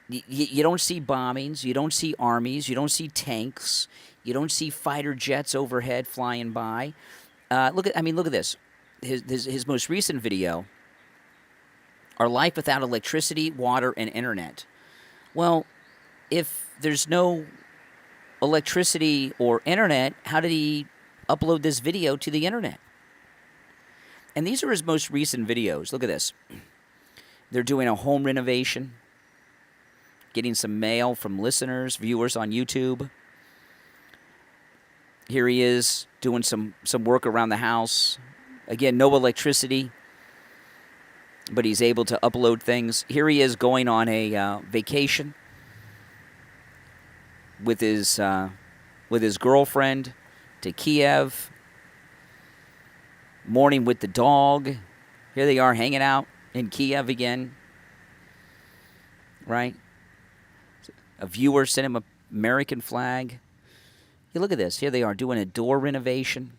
You don't see bombings, you don't see armies, you don't see tanks, you don't see fighter jets overhead flying by. Look at this. His most recent video, Our Life Without Electricity, Water, and Internet. Well, if there's no electricity or internet, how did he upload this video to the internet? And these are his most recent videos. Look at this. They're doing a home renovation, getting some mail from listeners, viewers on YouTube. Here he is doing some work around the house. Again, no electricity, but he's able to upload things. Here he is going on a vacation with his girlfriend to Kiev. Morning with the dog. Here they are hanging out in Kiev again. Right? A viewer sent him an American flag. You look at this. Here they are doing a door renovation.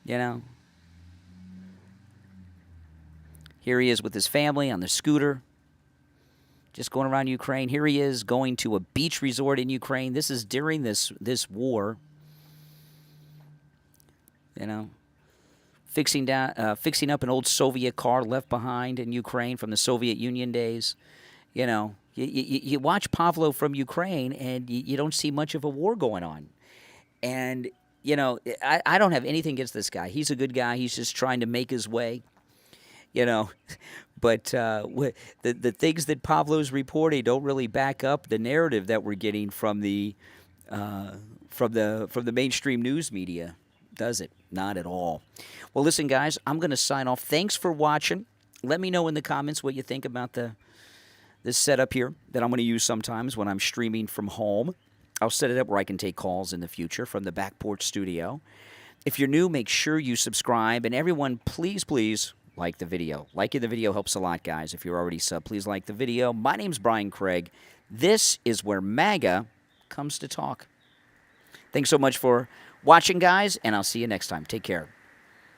You know. Here he is with his family on the scooter. Just going around Ukraine. Here he is going to a beach resort in Ukraine. This is during this war. You know. Fixing up an old Soviet car left behind in Ukraine from the Soviet Union days. You know. You watch Pavlo from Ukraine, and you don't see much of a war going on. And, you know, I don't have anything against this guy. He's a good guy. He's just trying to make his way, you know. But the things that Pavlo's reporting don't really back up the narrative that we're getting from the mainstream news media, does it? Not at all. Well, listen, guys, I'm going to sign off. Thanks for watching. Let me know in the comments what you think about this setup here that I'm going to use sometimes when I'm streaming from home. I'll set it up where I can take calls in the future from the back porch studio. If you're new, make sure you subscribe. And everyone, please, please like the video. Liking the video helps a lot, guys. If you're already sub, please like the video. My name's Brian Craig. This is where MAGA comes to talk. Thanks so much for watching, guys, and I'll see you next time. Take care.